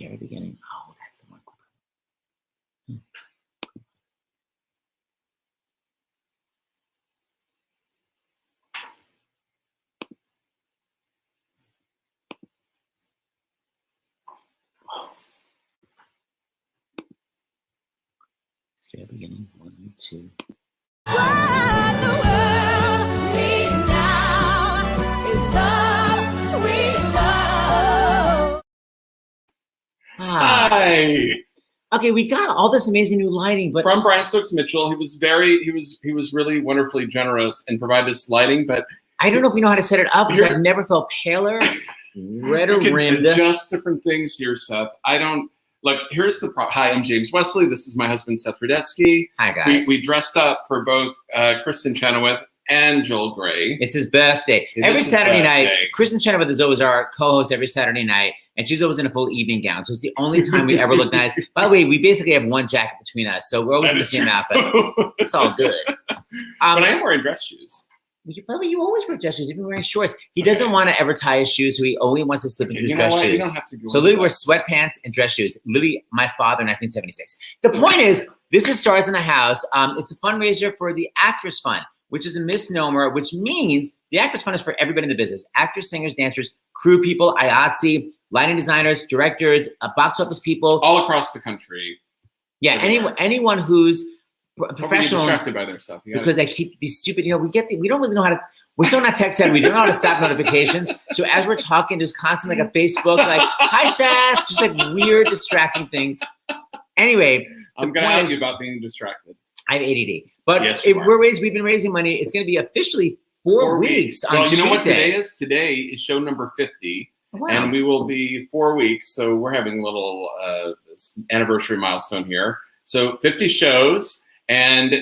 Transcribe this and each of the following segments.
Scary beginning. Oh, that's the one. Scary beginning. 1, 2. What the world needs now is love, sweet love. Hi. Okay, we got all this amazing new lighting, but from Brian Stokes Mitchell, he was really wonderfully generous and provided us lighting, but I don't know if we know how to set it up because I've never felt paler, redder rimmed. Adjust different things here, Seth. I don't. Look, here's the problem. Hi, I'm James Wesley. This is my husband, Seth Rudetsky. Hi, guys. We dressed up for both Kristin Chenoweth and Joel Grey. It's his birthday. Every Saturday night, Kristin Chenoweth is always our co-host every Saturday night, and she's always in a full evening gown. So it's the only time we ever look nice. By the way, we basically have one jacket between us, so we're always in the same outfit. It's all good. But I am wearing dress shoes. By the way, you always wear dress shoes, even wearing shorts. He doesn't want to ever tie his shoes, so he only wants to slip into his dress shoes. You don't have to go so literally wear sweatpants and dress shoes. Literally, my father, 1976. The point is, this is Stars in the House. It's a fundraiser for the Actors Fund, which is a misnomer, which means the Actors Fund is for everybody in the business. Actors, singers, dancers, crew people, IATSE, lighting designers, directors, box office people. All across the country. Yeah, anyone who's professional, distracted by their stuff because I keep these stupid. We don't really know how to. We're so not tech savvy. We don't know how to stop notifications. So as we're talking, there's constantly like a Facebook, like "Hi Seth," just like weird, distracting things. Anyway, I'm gonna ask you about being distracted. I have ADD, but yes, we've been raising money. It's going to be officially 4 weeks. On well, you know Tuesday. What today is? Today is show number 50. Oh, wow. And we will be 4 weeks. So we're having a little anniversary milestone here. So 50 shows. And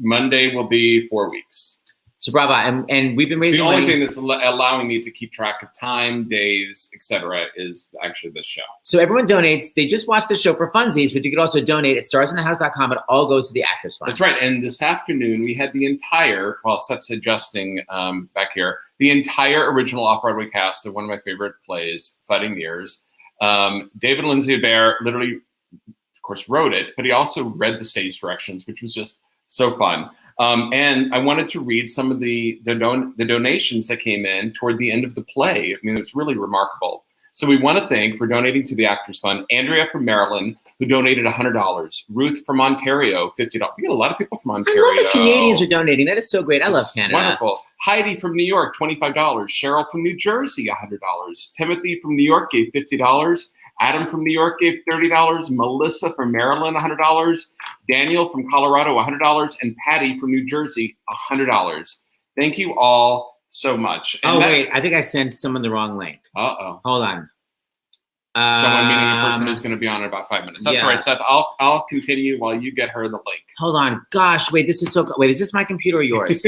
Monday will be 4 weeks. So bravo, and we've been raising money. The only money. thing that's allowing me to keep track of time, days, etc., is actually this show. So everyone donates. They just watched the show for funsies, but you could also donate at starsinthehouse.com. It all goes to the Actors Fund. That's right. And this afternoon we had the entire, while Seth's adjusting back here, the entire original off-Broadway cast of one of my favorite plays, Fighting Years. David Lindsay Bear literally, of course, wrote it, but he also read the stage directions, which was just so fun. And I wanted to read some of the donations that came in toward the end of the play. I mean, it's really remarkable. So we want to thank, for donating to the Actors Fund, Andrea from Maryland, who donated $100. Ruth from Ontario, $50. We got a lot of people from Ontario. I love that Canadians are donating. That is so great. I love Canada. Wonderful. Heidi from New York, $25. Cheryl from New Jersey, $100. Timothy from New York gave $50. Adam from New York gave $30. Melissa from Maryland, $100. Daniel from Colorado, $100. And Patty from New Jersey, $100. Thank you all so much. And wait, I think I sent someone the wrong link. Uh-oh. Hold on. Someone, meaning a person who's going to be on in about 5 minutes. That's right, Seth. I'll continue while you get her the link. Hold on. Gosh, wait, this is so. Wait, is this my computer or yours?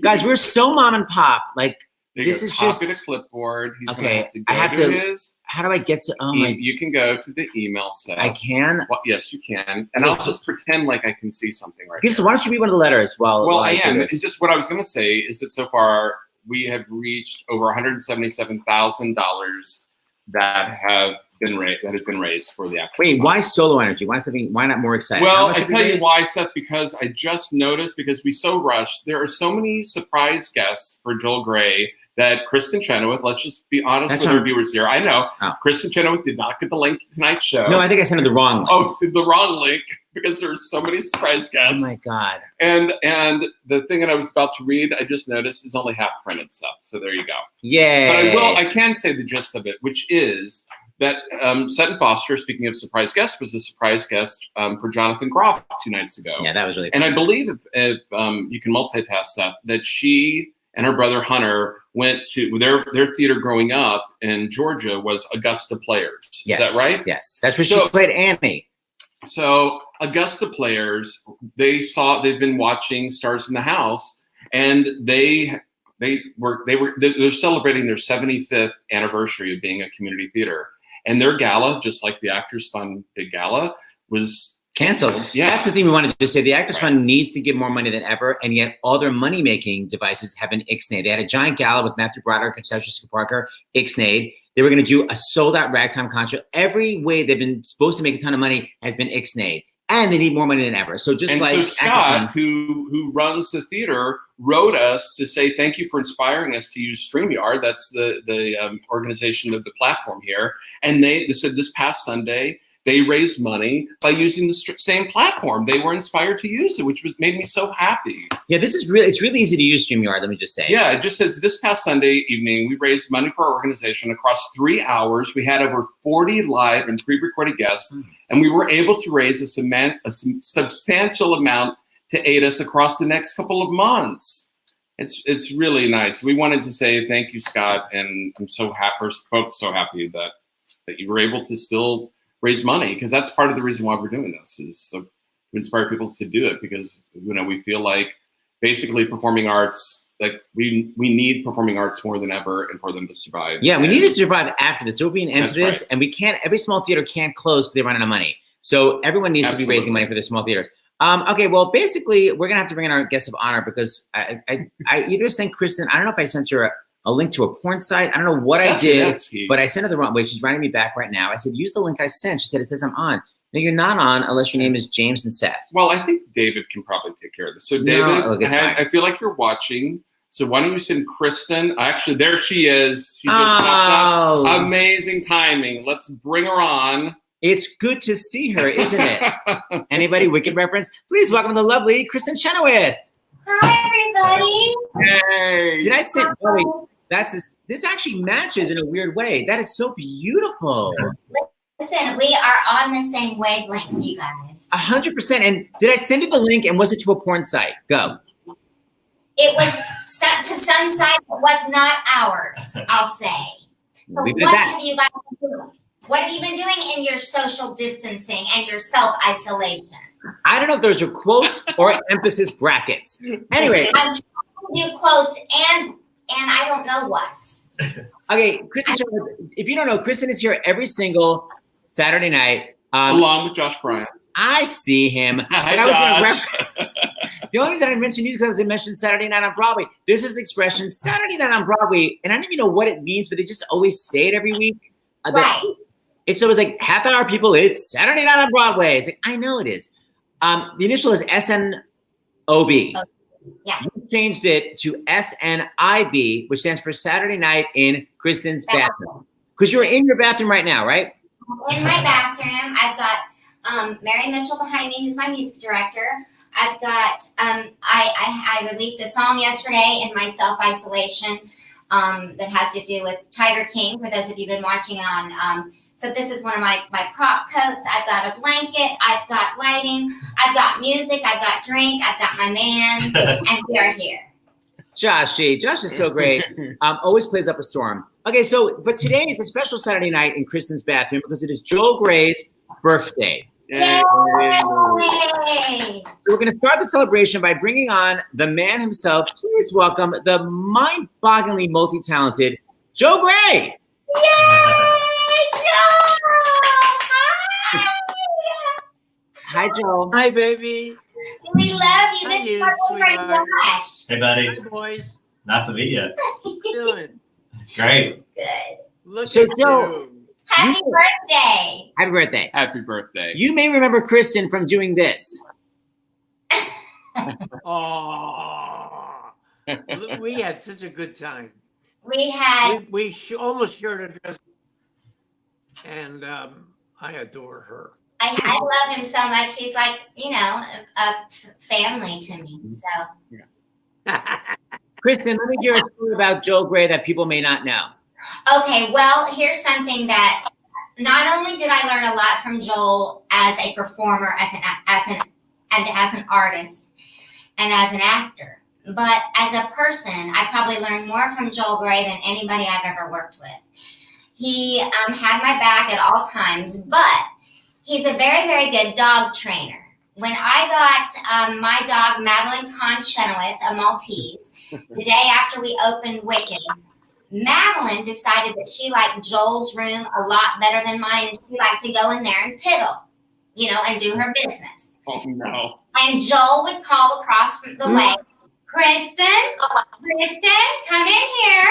Guys, we're so mom and pop. Like, this is just. Copy the clipboard. He's okay. I have to. His. How do I get to? Oh my! You can go to the email set. I can. Well, yes, you can. And I'll just pretend like I can see something right now. So why don't you read one of the letters while I am. It's just what I was going to say is that so far we have reached over $177,000 that have been raised for the Actors Wait, Fund. why solo energy? Why not more exciting? Well, I tell you why, Seth, because I just noticed, because we so rushed, there are so many surprise guests for Joel Grey that Kristin Chenoweth, let's just be honest with our viewers here. I know Kristin Chenoweth did not get the link to tonight's show. No, I think I sent her the wrong link. Oh, the wrong link, because there's so many surprise guests. Oh my God. And the thing that I was about to read, I just noticed is only half printed stuff. So there you go. Yay. But I can say the gist of it, which is that Sutton Foster, speaking of surprise guests, was a surprise guest for Jonathan Groff 2 nights ago. Yeah, that was really fun. And I believe if you can multitask, Seth, that she and her brother Hunter went to their theater growing up in Georgia was Augusta Players. Yes. Is that right? Yes. That's where she played Annie. So Augusta Players, they've been watching Stars in the House, and they're celebrating their 75th anniversary of being a community theater. And their gala, just like the Actors Fund big gala, was canceled. Yeah. That's the thing we wanted to say. The Actors Fund needs to give more money than ever, and yet all their money-making devices have been ixnayed. They had a giant gala with Matthew Broderick and Sarah Jessica Parker, ixnayed. They were going to do a sold-out ragtime concert. Every way they've been supposed to make a ton of money has been ixnayed. And they need more money than ever. So so Scott, who runs the theater, wrote us to say thank you for inspiring us to use StreamYard. That's the organization of the platform here. And they said this past Sunday, they raised money by using the same platform. They were inspired to use it, which made me so happy. Yeah, it's really easy to use StreamYard, let me just say. Yeah, it just says this past Sunday evening, we raised money for our organization across 3 hours. We had over 40 live and pre-recorded guests, and we were able to raise a substantial amount to aid us across the next couple of months. It's really nice. We wanted to say thank you, Scott, and I'm so happy, we're both so happy that you were able to still raise money, because that's part of the reason why we're doing this, is to inspire people to do it, because we feel like basically performing arts, like we need performing arts more than ever, and for them to survive. Yeah, we need to survive after this. There will be an end to this, right. and we can't. Every small theater can't close because they run out of money. So everyone needs to be raising money for their small theaters. Okay, well, basically, we're gonna have to bring in our guest of honor, because I either sent Kristin. I don't know if I sent her a link to a porn site. I don't know what I did, but I sent her the wrong way. She's writing me back right now. I said, use the link I sent. She said, it says I'm on. No, you're not on unless your name is James and Seth. Well, I think David can probably take care of this. So David, I feel like you're watching. So why don't you send Kristin? Actually, there she is. She just popped up. Amazing timing. Let's bring her on. It's good to see her, isn't it? Anybody wicked reference? Please welcome the lovely Kristin Chenoweth. Hi, everybody. Hey. Did I say? Oh, wait, this actually matches in a weird way. That is so beautiful. Listen, we are on the same wavelength, you guys. 100%. And did I send you the link, and was it to a porn site? Go. It was sent to some site that was not ours, I'll say. So Leave it at what that. have you guys been doing? What have you been doing in your social distancing and your self-isolation? I don't know if those are quotes or emphasis brackets. Anyway. I'm trying to do quotes and I don't know what. Okay, Kristin, if you don't know, Kristin is here every single Saturday night. Along with Josh Bryant. I see him. Hi, Josh. Josh. The only reason I mentioned you is because I mentioned Saturday Night on Broadway. There's this expression, Saturday Night on Broadway, and I don't even know what it means, but they just always say it every week. Right. It's always like half an hour people, it's Saturday Night on Broadway. It's like, I know it is. The initial is S.N.I.B. Okay. Yeah. You changed it to S.N.I.B., which stands for Saturday Night in Kristin's bathroom. Because you're in your bathroom right now, right? In my bathroom, I've got Mary Mitchell behind me, who's my music director. I've got, I released a song yesterday in my self-isolation that has to do with Tiger King, for those of you who've been watching it on. So this is one of my prop coats. I've got a blanket. I've got lighting. I've got music. I've got drink. I've got my man. And we are here. Josh is so great. Always plays up a storm. Okay, but today is a special Saturday night in Kristin's bathroom because it is Joel Grey's birthday. Yay! So we're going to start the celebration by bringing on the man himself. Please welcome the mind-bogglingly multi-talented Joel Grey. Yay, Joel! Hi! Hi, Joel. Hi, baby. We love you. This is our friend Josh. Hey, buddy. Hi, boys. Nice to meet you. How you doing? Great. Good. Look So, at Joe- you. Happy birthday. Happy birthday. Happy birthday. You may remember Kristin from doing this. Oh, we had such a good time. We had We almost shared a dress, and I adore her. I love him so much. He's like, a family to me. So Kristin, let me hear a story about Joel Grey that people may not know. okay, well, here's something that not only did I learn a lot from Joel as a performer, as an artist, and as an actor, but as a person, I probably learned more from Joel Grey than anybody I've ever worked with. He had my back at all times, but he's a very, very good dog trainer. When I got my dog, Madeline Chenoweth, a Maltese, the day after we opened Wicked, Madeline decided that she liked Joel's room a lot better than mine, and she liked to go in there and piddle, and do her business. Oh, no. And Joel would call across from the way, Kristin, come in here.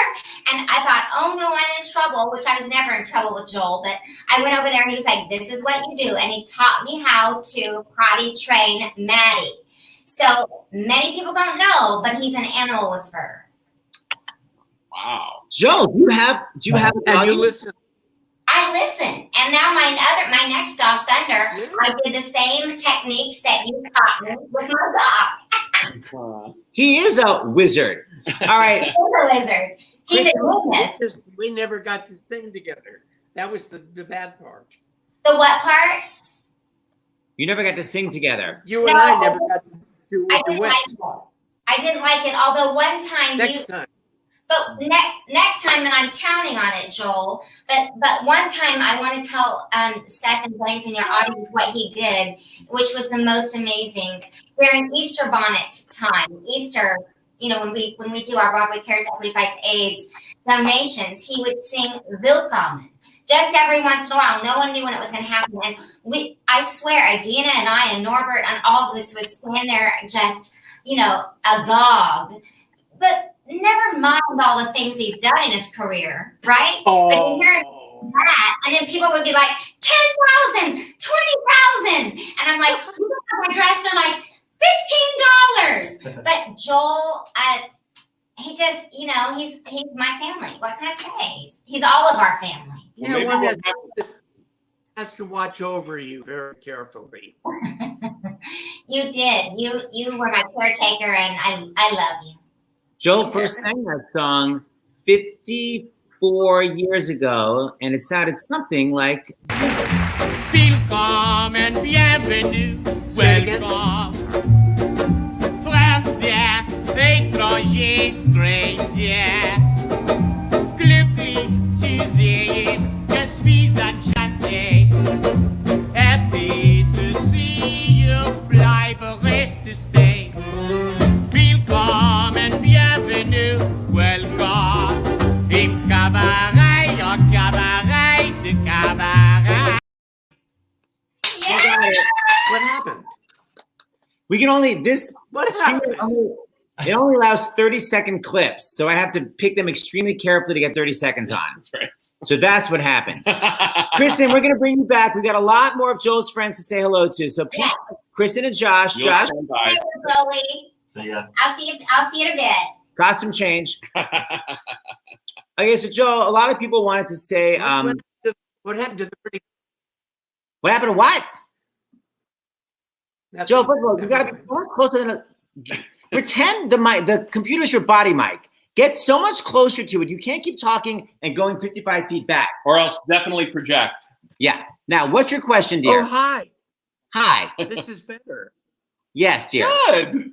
And I thought, oh no, I'm in trouble, which I was never in trouble with Joel. But I went over there and he was like, this is what you do. And he taught me how to potty train Maddie. So many people don't know, but he's an animal whisperer. Wow. Joe, do you have a And dog? you listen. I listen. And now my next dog, Thunder, I did the same techniques that you taught me with my dog. He is a wizard. All right. He's a wizard. He's a witness. We never got to sing together. That was the bad part. The what part? You never got to sing together. You and I never got to do I the didn't duet. like it. I didn't like it. Although one time Next time. But next time, and I'm counting on it, Joel. But one time, I want to tell Seth and James in your audience what he did, which was the most amazing. During Easter bonnet time, Easter, when we do our Broadway Cares Everybody Fights AIDS donations, he would sing Willkommen. Just every once in a while. No one knew when it was going to happen. And I swear, Adina and I and Norbert and all of us would stand there just, agog. But never mind all the things he's done in his career, right? Oh. But you hear that, and then people would be like, 10,000, 20,000. And I'm like, look at my dress, and I'm like, $15. But Joel, he just, he's my family. What can I say? He's all of our family. Yeah, Maybe one we'll has to watch over you very carefully. You did. You were my caretaker, and I love you. Joel first sang that song 54 years ago, and it sounded something like. Willkommen, bienvenue, welcome. Fremder, étranger, stranger. Glücklich zu sehen, je suis enchanté. Happy to see you, bleibe, reste, stay. Willkommen, bienvenue, welcome. Im Cabaret, en Cabaret, de Cabaret. What happened? We can only What happened? it only allows 30-second clips, so I have to pick them extremely carefully to get 30 seconds on. That's right. So that's what happened. Kristin, we're going to bring you back. We got a lot more of Joel's friends to say hello to. So please, Kristin and Josh. You'll Josh, stand by. Hey, Rolly. So yeah. I'll see you in a bit. costume change. Okay, so Joel, a lot of people wanted to say, What happened to the pretty? what happened to what? Nothing. Joe, first of all, you got to be so much closer than pretend the computer's your body mic. Get so much closer to it. You can't keep talking and going 55 feet back. Or else definitely project. Yeah. Now, what's your question, dear? Oh, hi. Hi. This is better. Yes, dear. Good.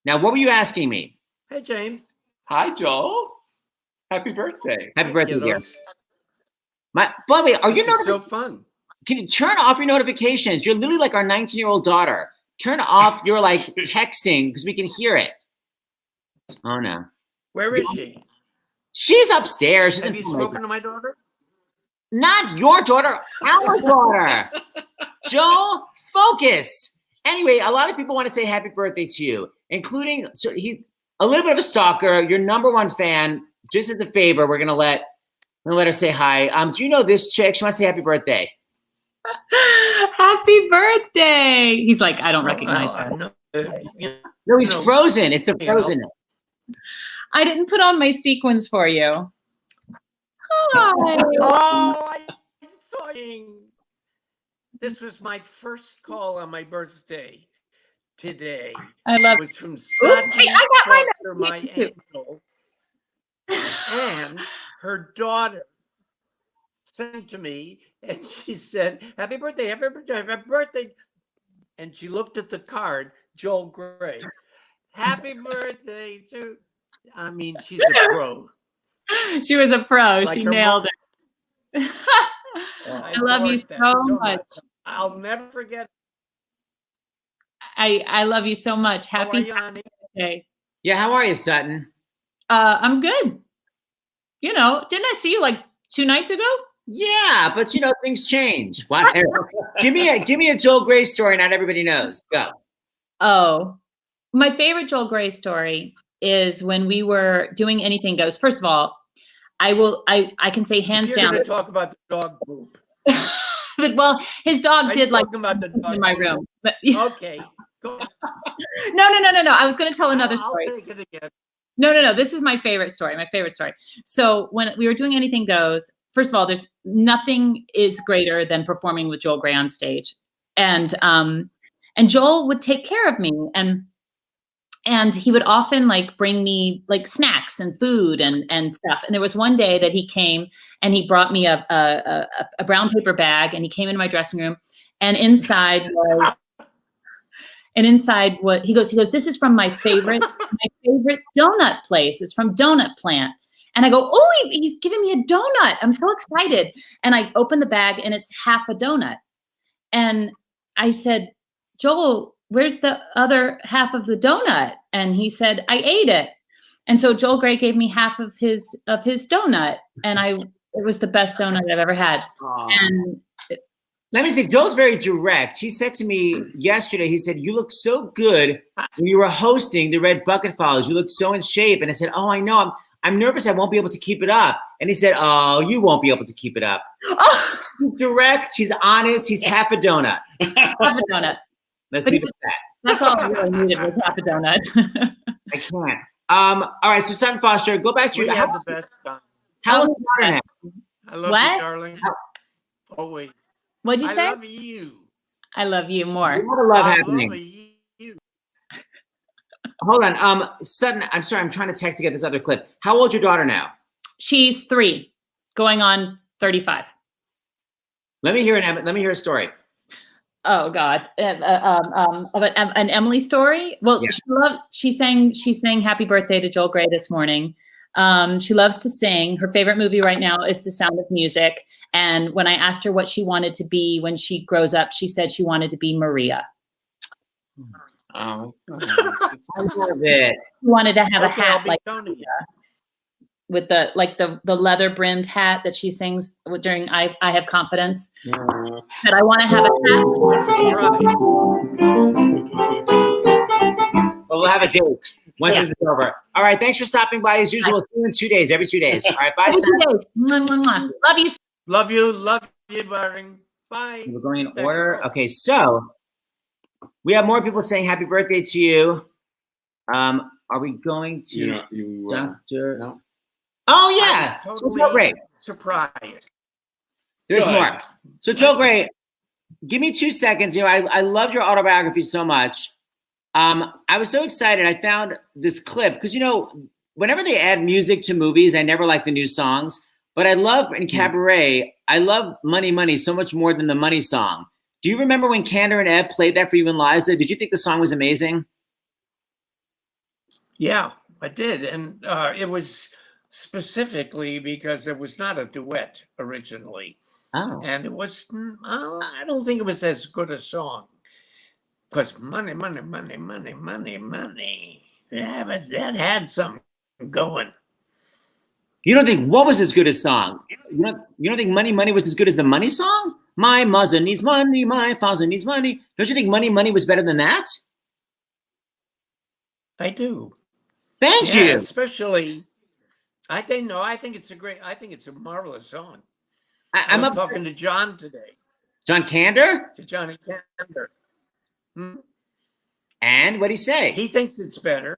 Now, what were you asking me? Hey, James. Hi, Joel. Happy birthday. Happy birthday, dear. Kiddos. Bobby, are you This is so fun. Can you turn off your notifications? You're literally like our 19-year-old daughter. Turn off your texting because we can hear it. Oh no. Where is she? She's upstairs. She's Have in you spoken to my daughter? Not your daughter, our daughter. Joel, focus. Anyway, a lot of people want to say happy birthday to you, including a little bit of a stalker, your number one fan. Just as a favor, we're gonna let her say hi. Do you know this chick? She wants to say happy birthday. Happy birthday. He's like, I don't recognize her. No, No, he's frozen. It's the frozen. I didn't put on my sequins for you. Hi. Oh, I saw you. This was my first call on my birthday today. I love It was from Sutton see, I got mine. Foster, my angel, and her daughter sent to me, and she said, "Happy birthday, happy birthday, happy birthday." And she looked at the card, Joel Gray. Happy birthday to. I mean, she's a pro. She was a pro. Like She her nailed mom. it. I love you adored that so much. I'll never forget. I love you so much. How are Happy you, honey? birthday. Yeah, how are you, Sutton? I'm good. Didn't I see you like 2 nights ago? Yeah, but things change. What? give me a Joel Gray story not everybody knows. Go. Oh, my favorite Joel Grey story is when we were doing Anything Goes. First of all, I can say hands You're down. going to talk about the dog poop. Well, his dog Are did you like talking about the dog in my poop? room. But Okay. Go. no. I was going to tell another story. I'll take it again. No. This is my favorite story. So when we were doing Anything Goes, first of all, there's nothing is greater than performing with Joel Grey on stage. And Joel would take care of me and he would often like bring me like snacks and food and stuff. And there was one day that he came and he brought me a brown paper bag and he came into my dressing room and inside what he goes, this is from my favorite donut place. It's from Donut Plant. And I go, oh, he's giving me a donut. I'm so excited. And I open the bag and it's half a donut. And I said, Joel, where's the other half of the donut? And he said, I ate it. And so Joel Grey gave me half of his donut. And it was the best donut I've ever had. And let me say, Joel's very direct. He said to me yesterday, he said, you look so good when you were hosting the Red Bucket Files. You look so in shape. And I said, oh, I know. I'm nervous I won't be able to keep it up. And he said, oh, you won't be able to keep it up. oh, He's direct. He's honest. He's half a donut. half a donut. Let's But leave it at that. That's all I really needed was half a donut. I can't. All right, so Sutton Foster, go back to We your have the best son. how old is your daughter now? I love What? you, darling. Always. What'd you say? I love you. I love you A more. lot of love I happening. love you. Hold on. Sutton, I'm sorry, I'm trying to text to get this other clip. How old's your daughter now? She's 3, going on 35. Let me hear a story. Oh God, an Emily story. Well, Yeah. she sang Happy Birthday to Joel Grey this morning. She loves to sing. Her favorite movie right now is The Sound of Music. And when I asked her what she wanted to be when she grows up, she said she wanted to be Maria. Oh, that's so nice. I love it. She wanted to have a Okay, I'll hat be like Tony. with the leather brimmed hat that she sings during I Have Confidence. But I want to have a hat. Well, we'll have a date once this is over. All right, thanks for stopping by as usual. See you in 2 days, every 2 days. All right, bye, Every 2 Sutton. days. Mwah, mwah, mwah. Love you. Love you, darling. Bye. We're going in order. Okay, so we have more people saying happy birthday to you. Are we going to Dr. no. Oh yeah. I was So Joel Grey. surprised. There's Good. more. So Joel Grey, give me 2 seconds. I loved your autobiography so much. I was so excited. I found this clip because whenever they add music to movies, I never like the new songs. But I love in Cabaret, I love Money Money so much more than the Money song. Do you remember when Candor and Ebb played that for you and Liza? Did you think the song was amazing? Yeah, I did. And it was specifically because it was not a duet originally. Oh. And it was, I don't think it was as good a song. Because money. That had something going. You don't think what was as good as song? You don't think Money Money was as good as the Money song? My mother needs money, my father needs money. Don't you think Money Money was better than that? I do. Thank Yeah, you. especially, I think it's a marvelous song. I I'm was up. talking to John today, John Candor? to Johnny Candor. And what'd he say? He thinks it's better.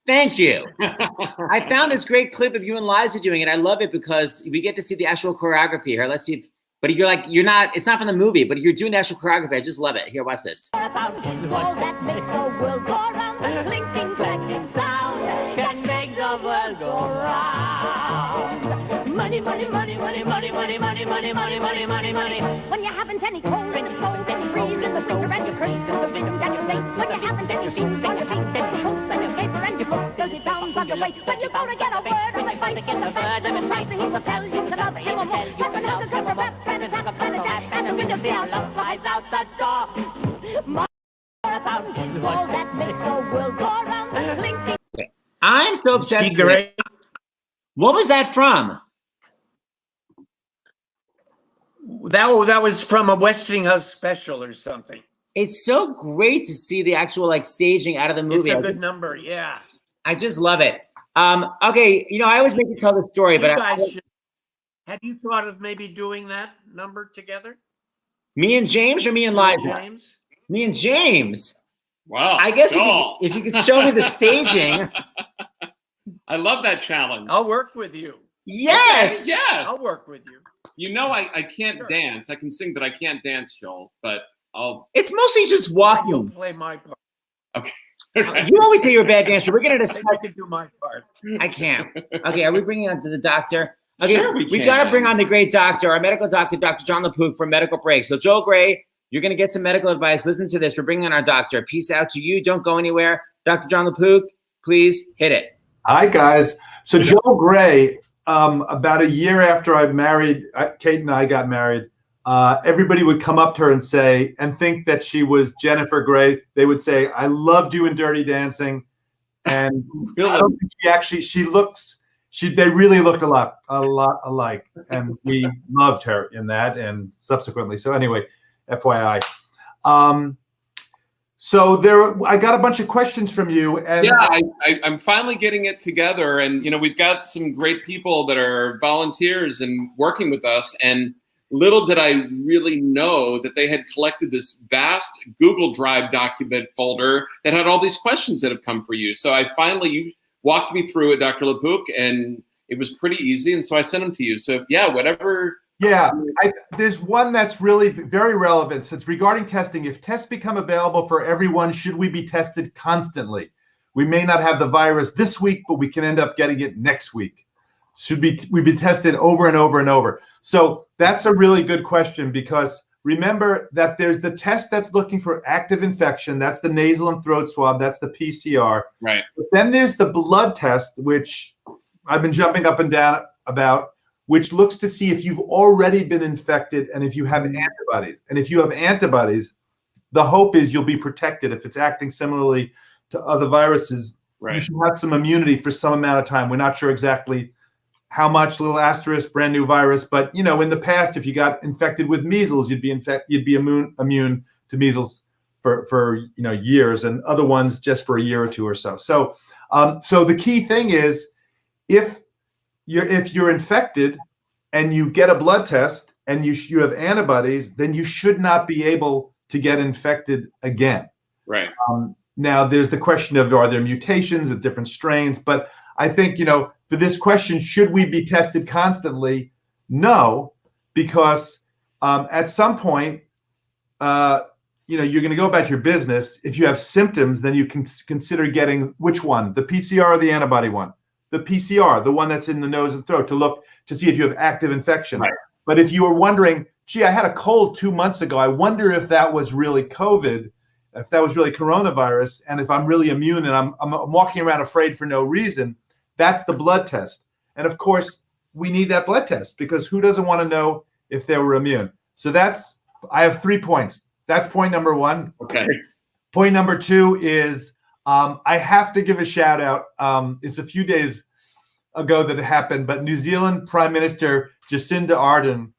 Thank you. I found this great clip of you and Liza doing it. I love it because we get to see the actual choreography here. Let's see. But you're not, it's not from the movie, but you're doing the actual choreography. I just love it. Here, watch this. That makes the world go round. The clinking, clanking sound can make the world go round. Money, money, money, money, money, money, money, money, money, money, money, money. When you haven't any coal in the stove and you freeze in the winter and you curse to the rhythm that you play. When you haven't any shoes on your feet and you toast and you paper and you put dirty pounds on your way. When you go to get a word on the fight in the bird and rising, he will tell you to love him more. But another good for rap and a tap and a tap and a bit of the love flies out the door. Is all that makes the world go round. Clinking. I'm so obsessed with Great. it. What was that from? That was from a Westinghouse special or something. It's so great to see the actual like staging out of the movie. It's a good number, yeah. I just love it. Okay, I always make you tell the story, You but guys should. Have you thought of maybe doing that number together? me and James or me and Liza? James? Me and James. Wow. I guess Joel. if you could show me the staging. I love that challenge. I'll work with you. Yes. Okay, yes. I'll work with you. I can't dance. I can sing, but I can't dance, Joel. But I'll. It's mostly just You'll walking. play my part. Okay. You always say you're a bad dancer. We're gonna I discuss. can do my part. I can't. Okay, are we bringing on to the doctor? Okay, Sure we we can. got to bring on the great doctor, our medical doctor, Dr. John LaPook, for medical break. So, Joel Gray, you're going to get some medical advice. Listen to this. We're bringing on our doctor. Peace out to you. Don't go anywhere. Dr. John LaPook, please hit it. Hi, guys. So, Joel Gray, about a year after I married, Kate and I got married, everybody would come up to her and say, and think that she was Jennifer Grey. They would say, I loved you in Dirty Dancing. And I don't think they really looked a lot alike, and we loved her in that and subsequently. So anyway, FYI. So I got a bunch of questions from you, and yeah, I'm finally getting it together, and we've got some great people that are volunteers and working with us, and little did I really know that they had collected this vast Google Drive document folder that had all these questions that have come for you. So you walked me through it, Dr. LaPook, and it was pretty easy. And so I sent them to you. So yeah, whatever. Yeah, there's one that's really very relevant. So it's regarding testing. If tests become available for everyone, should we be tested constantly? We may not have the virus this week, but we can end up getting it next week. Should we be tested over and over and over? So that's a really good question, because remember that there's the test that's looking for active infection. That's the nasal and throat swab. That's the PCR. Right. But then there's the blood test, which I've been jumping up and down about, which looks to see if you've already been infected and if you have antibodies. And if you have antibodies, the hope is you'll be protected. If it's acting similarly to other viruses, right, you should have some immunity for some amount of time. We're not sure exactly how much, little asterisk, brand new virus. But, in the past, if you got infected with measles, you'd be immune to measles for years, and other ones just for a year or two or so. So the key thing is, if you're infected and you get a blood test and you have antibodies, then you should not be able to get infected again. Right. Now, there's the question of, are there mutations of different strains? But I think, for this question, should we be tested constantly? No, because at some point, you're going to go about your business. If you have symptoms, then you can consider getting which one, the PCR or the antibody one? The PCR, the one that's in the nose and throat, to see if you have active infection. Right. But if you were wondering, gee, I had a cold 2 months ago, I wonder if that was really COVID, if that was really coronavirus, and if I'm really immune and I'm walking around afraid for no reason, that's the blood test. And of course, we need that blood test, because who doesn't want to know if they were immune? So I have 3 points. That's point number one. Okay. Point number two is, I have to give a shout out. It's a few days ago that it happened, but New Zealand Prime Minister Jacinda Ardern,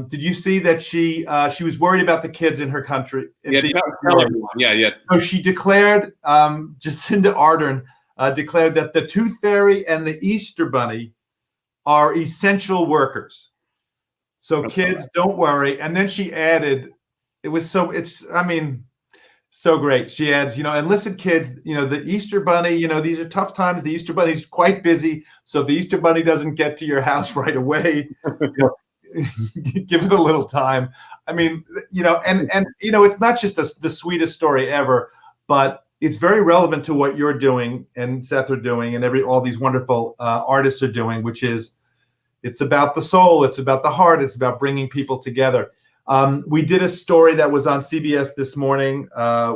did you see that she was worried about the kids in her country? Yeah, tell everyone. Yeah. So she declared, Jacinda Ardern declared that the Tooth Fairy and the Easter Bunny are essential workers. So kids, don't worry. And then she added, so great. She adds, and listen, kids, the Easter Bunny, these are tough times. The Easter Bunny's quite busy. So if the Easter Bunny doesn't get to your house right away, give it a little time. And it's not just the sweetest story ever, but it's very relevant to what you're doing and Seth are doing and all these wonderful artists are doing, which is, it's about the soul. It's about the heart. It's about bringing people together. We did a story that was on CBS this morning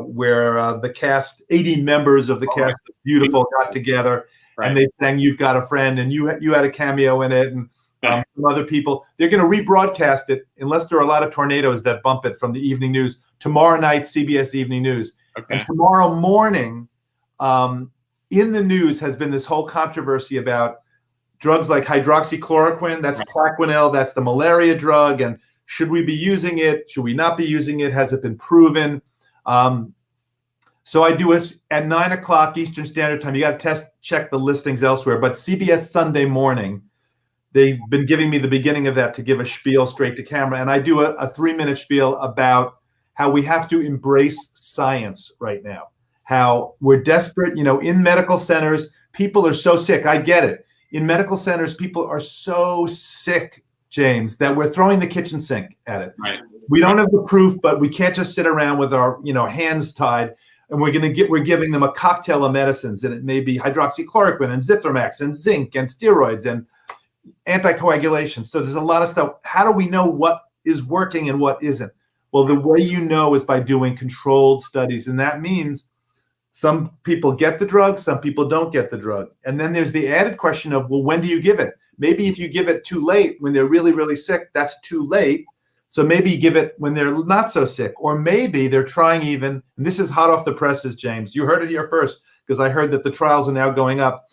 where the cast, 80 members of the cast of Beautiful got together, right, and they sang "You've Got a Friend," and you had a cameo in it, and some other people. They're going to rebroadcast it, unless there are a lot of tornadoes that bump it, from the evening news tomorrow night, CBS Evening News. Okay. And tomorrow morning, in the news has been this whole controversy about drugs like hydroxychloroquine. That's Plaquenil. That's the malaria drug, and Should we be using it? Should we not be using it? Has it been proven? So I do it at 9 o'clock Eastern Standard Time. You got to check the listings elsewhere. But CBS Sunday Morning, they've been giving me the beginning of that to give a spiel straight to camera. And I do a 3-minute spiel about how we have to embrace science right now, how we're desperate. In medical centers, people are so sick. I get it. In medical centers, people are so sick, James, that we're throwing the kitchen sink at it. Right. We don't have the proof, but we can't just sit around with our, hands tied. And we're giving them a cocktail of medicines, and it may be hydroxychloroquine and Zithromax and zinc and steroids and anticoagulation. So there's a lot of stuff. How do we know what is working and what isn't? Well, the way you know is by doing controlled studies. And that means some people get the drug, some people don't get the drug. And then there's the added question of, well, when do you give it? Maybe if you give it too late, when they're really, really sick, that's too late. So maybe you give it when they're not so sick. Or maybe they're trying even, and this is hot off the presses, James. You heard it here first, because I heard that the trials are now going up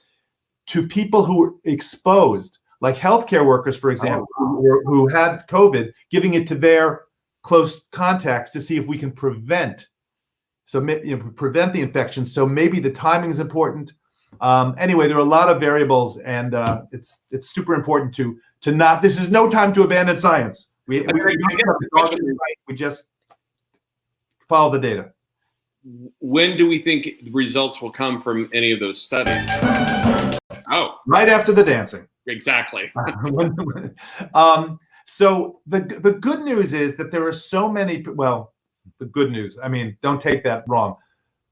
to people who were exposed, like healthcare workers, for example, who had COVID, giving it to their close contacts to see if we can prevent the infection. So maybe the timing is important. Anyway, there are a lot of variables, and it's super important to not. This is no time to abandon science. We just follow the data. When do we think the results will come from any of those studies? Oh, right after the dancing. Exactly. So the good news is that there are so many. Well, the good news. I mean, don't take that wrong.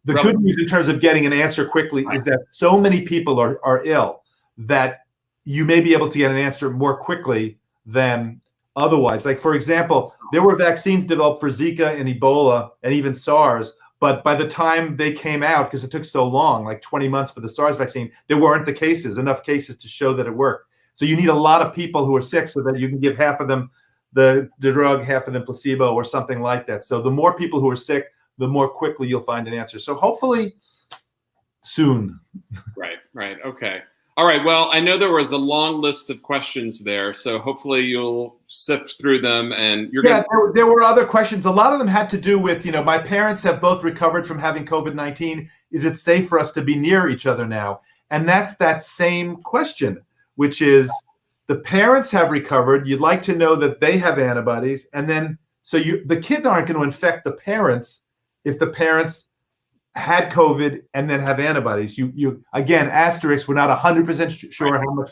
The good news in terms of getting an answer quickly is that so many people are ill that you may be able to get an answer more quickly than otherwise. Like, for example, there were vaccines developed for Zika and Ebola and even SARS, but by the time they came out, because it took so long, like 20 months for the SARS vaccine, there weren't enough cases to show that it worked. So you need a lot of people who are sick so that you can give half of them the drug, half of them placebo or something like that. So the more people who are sick, the more quickly you'll find an answer. So hopefully soon. Right. Okay. All right. Well, I know there was a long list of questions there, so hopefully you'll sift through them. And there were other questions. A lot of them had to do with, my parents have both recovered from having COVID-19. Is it safe for us to be near each other now? And that's that same question, which is the parents have recovered. You'd like to know that they have antibodies. And then, the kids aren't going to infect the parents if the parents had COVID and then have antibodies. You again, asterisk, we're not 100% sure how much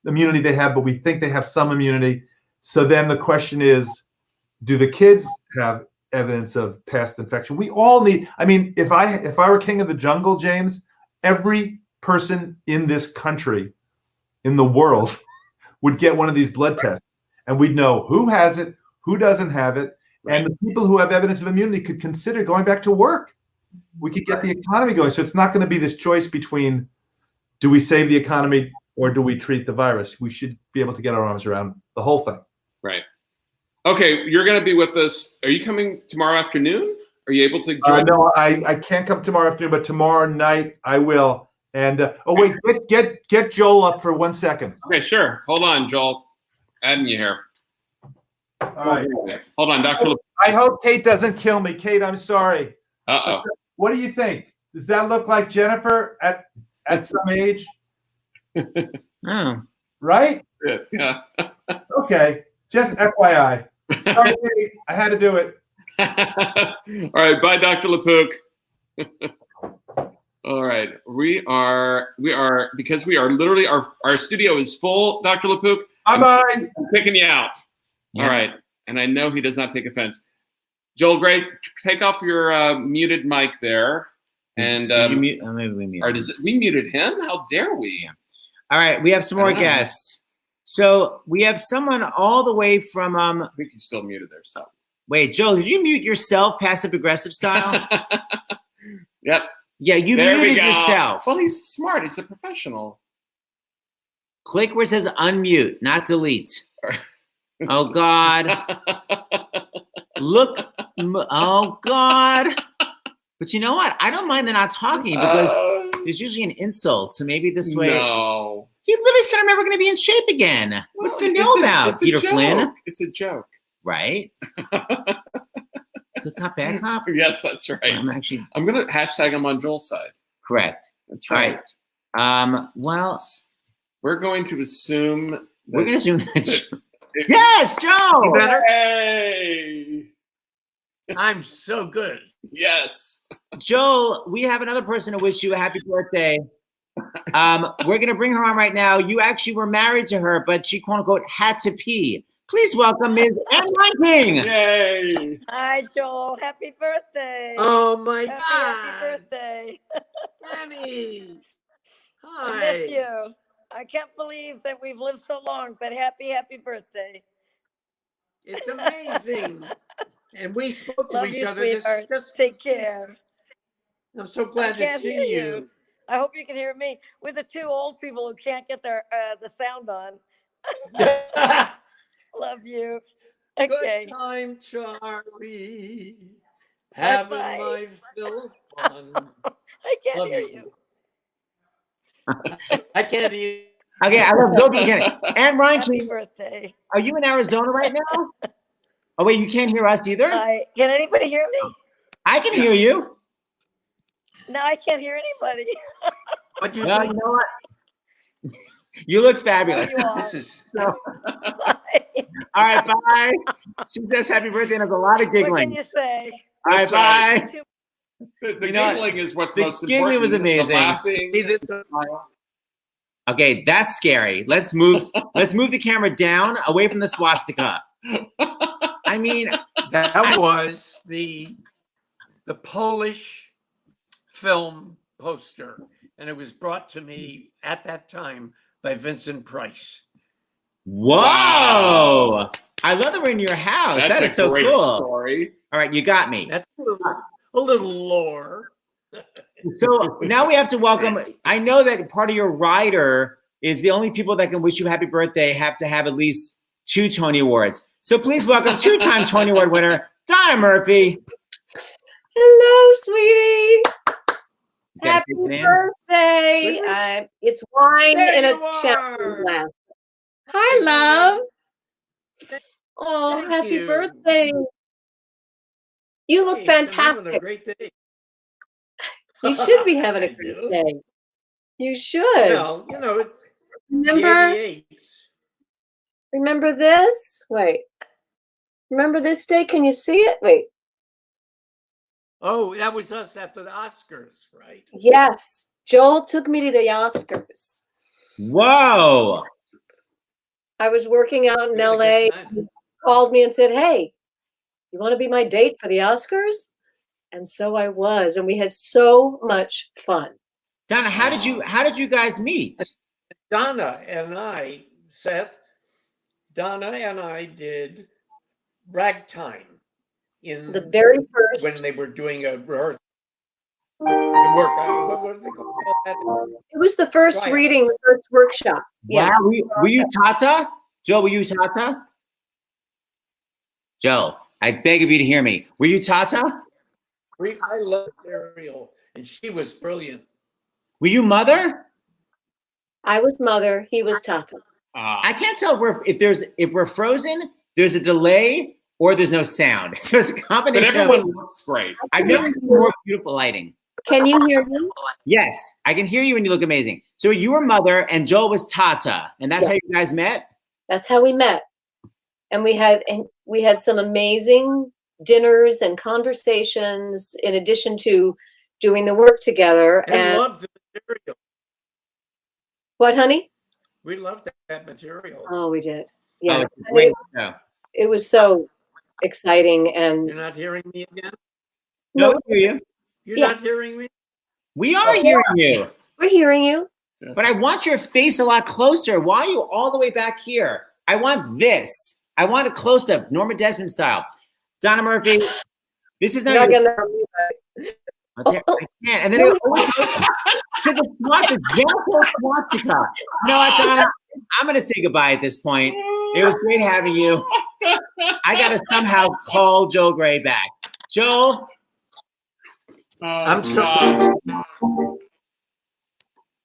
immunity they have, but we think they have some immunity. So then the question is, do the kids have evidence of past infection? We all need, if I were king of the jungle, James, every person in this country, in the world, would get one of these blood tests, and we'd know who has it, who doesn't have it, and the people who have evidence of immunity could consider going back to work. We could get the economy going. So it's not going to be this choice between, do we save the economy or do we treat the virus? We should be able to get our arms around the whole thing. Right. Okay, you're going to be with us. Are you coming tomorrow afternoon? Are you able to join? No, I can't come tomorrow afternoon, but tomorrow night I will. And wait, get Joel up for 1 second. Okay, sure. Hold on, Joel. Adding you here. All right. Hold on, Dr. I hope Kate doesn't kill me. Kate, I'm sorry. Uh-oh. What do you think? Does that look like Jennifer at some age? Oh. Right? Yeah. Okay. Just FYI. Sorry, Kate, I had to do it. All right. Bye, Dr. LaPook. All right. We are because we are literally our studio is full, Dr. LaPook. Bye-bye. I'm picking you out. Yeah. All right. And I know he does not take offense. Joel, great. Take off your muted mic there. And did you mute? Oh, maybe we muted. We muted him? How dare we? Yeah. All right, we have some more guests. So we have someone all the way from. I think he's still muted there. So wait, Joel, did you mute yourself, passive aggressive style? Yep. Yeah, you muted yourself. Well, he's smart. He's a professional. Click where it says unmute, not delete. Oh God. Look. Oh God. But you know what? I don't mind the not talking because there's usually an insult. So maybe this way. No. He literally said I'm never going to be in shape again. What's to know about, Peter Flynn? It's a joke. right? Good cop, bad cop. Yes, that's right. I'm gonna hashtag him on Joel's side. Correct. That's All right. Well, we're going to assume. We're going to assume that. Yes, Joe. You better. Hey. I'm so good. Yes. Joel, we have another person to wish you a happy birthday. We're going to bring her on right now. You actually were married to her, but she, quote unquote, had to pee. Please welcome Ms. Anne King. Yay. Hi, Joel. Happy birthday. Oh, my God. Happy birthday. Annie. I Hi. miss you. I can't believe that we've lived so long, but happy birthday. It's amazing. And we spoke to Love each you, other. sweetheart. Take care. I'm so glad to can't see hear you. I hope you can hear me. We're the two old people who can't get their the sound on. Love you. Okay. Good time, Charlie. Having my fill fun. I can't Love hear you. you. I can't hear. Okay, I love Joe Buchanan. Anne Ryan, Happy birthday. are you in Arizona right now? Oh, wait, you can't hear us either? Can anybody hear me? I can hear you. No, I can't hear anybody. What you Well, say? you know what? You look fabulous. You are. This is So, all right, bye. She says happy birthday and there's a lot of What can giggling. you say? All right, That's right. bye. The You know what? giggling is what's The most giggling important. was amazing. The laughing. See this? Okay, that's scary. Let's move the camera down away from the swastika. I mean, That was the Polish film poster, and it was brought to me at that time by Vincent Price. whoa. Wow. I love that we're in your house. That's That a is so great cool. story. All right, you got me. That's a little lore. So now we have to welcome, I know that part of your rider is the only people that can wish you happy birthday have to have at least 2 Tony Awards. So please welcome 2-time Tony Award winner, Donna Murphy. Hello, sweetie. He's got a Happy big fan. birthday. It's wine There in a you are. champagne glass. Hi, love. Oh, Thank happy you. birthday. You look Hey, so I'm having a fantastic. great day. You should be having a I great do. day. You should. Well, you know, Remember, the 88s. remember this? Wait. Remember this day? Can you see it? Wait. Oh, that was us after the Oscars, right? Yes. Joel took me to the Oscars. Whoa. I was working out in We had a LA. good time. He called me and said, "Hey, you want to be my date for the Oscars?" And so I was, and we had so much fun. Donna, how did you guys meet? Donna and I, Seth, Donna and I did ragtime in The very first, when they were doing a rehearsal. The work. What do they call that? it was the first Right. reading, the first workshop. Yeah. Wow, were you Tata? Joe, were you Tata? Joe, I beg of you to hear me. Were you Tata? I love Ariel, and she was brilliant. Were you Mother? I was Mother. He was Tata. I can't tell if we're frozen, there's a delay, or there's no sound. So it's a But combination. everyone looks great. I've never seen more beautiful lighting. Can you hear me? Yes, I can hear you and you look amazing. So you were Mother and Joel was Tata, and that's Yeah. how you guys met? That's how we met. And we had some amazing dinners and conversations in addition to doing the work together. And And loved the material. what, honey? We loved that material. Oh, we did. Oh, Yeah. it's a I mean, great show. it was so exciting. And You're not hearing me again? No, no, we hear you. You're Yeah. not hearing me? We are hearing you. we're hearing you. But I want your face a lot closer. Why are you all the way back here? I want this. I want a close-up, Norma Desmond style. Donna Murphy, this is You're not not your... gonna- Okay, I can't. And then it always goes to the gentle swastika. You know what, Donna? I'm going to say goodbye at this point. It was great having you. I got to somehow call Joel Gray back. Joel, I'm gosh.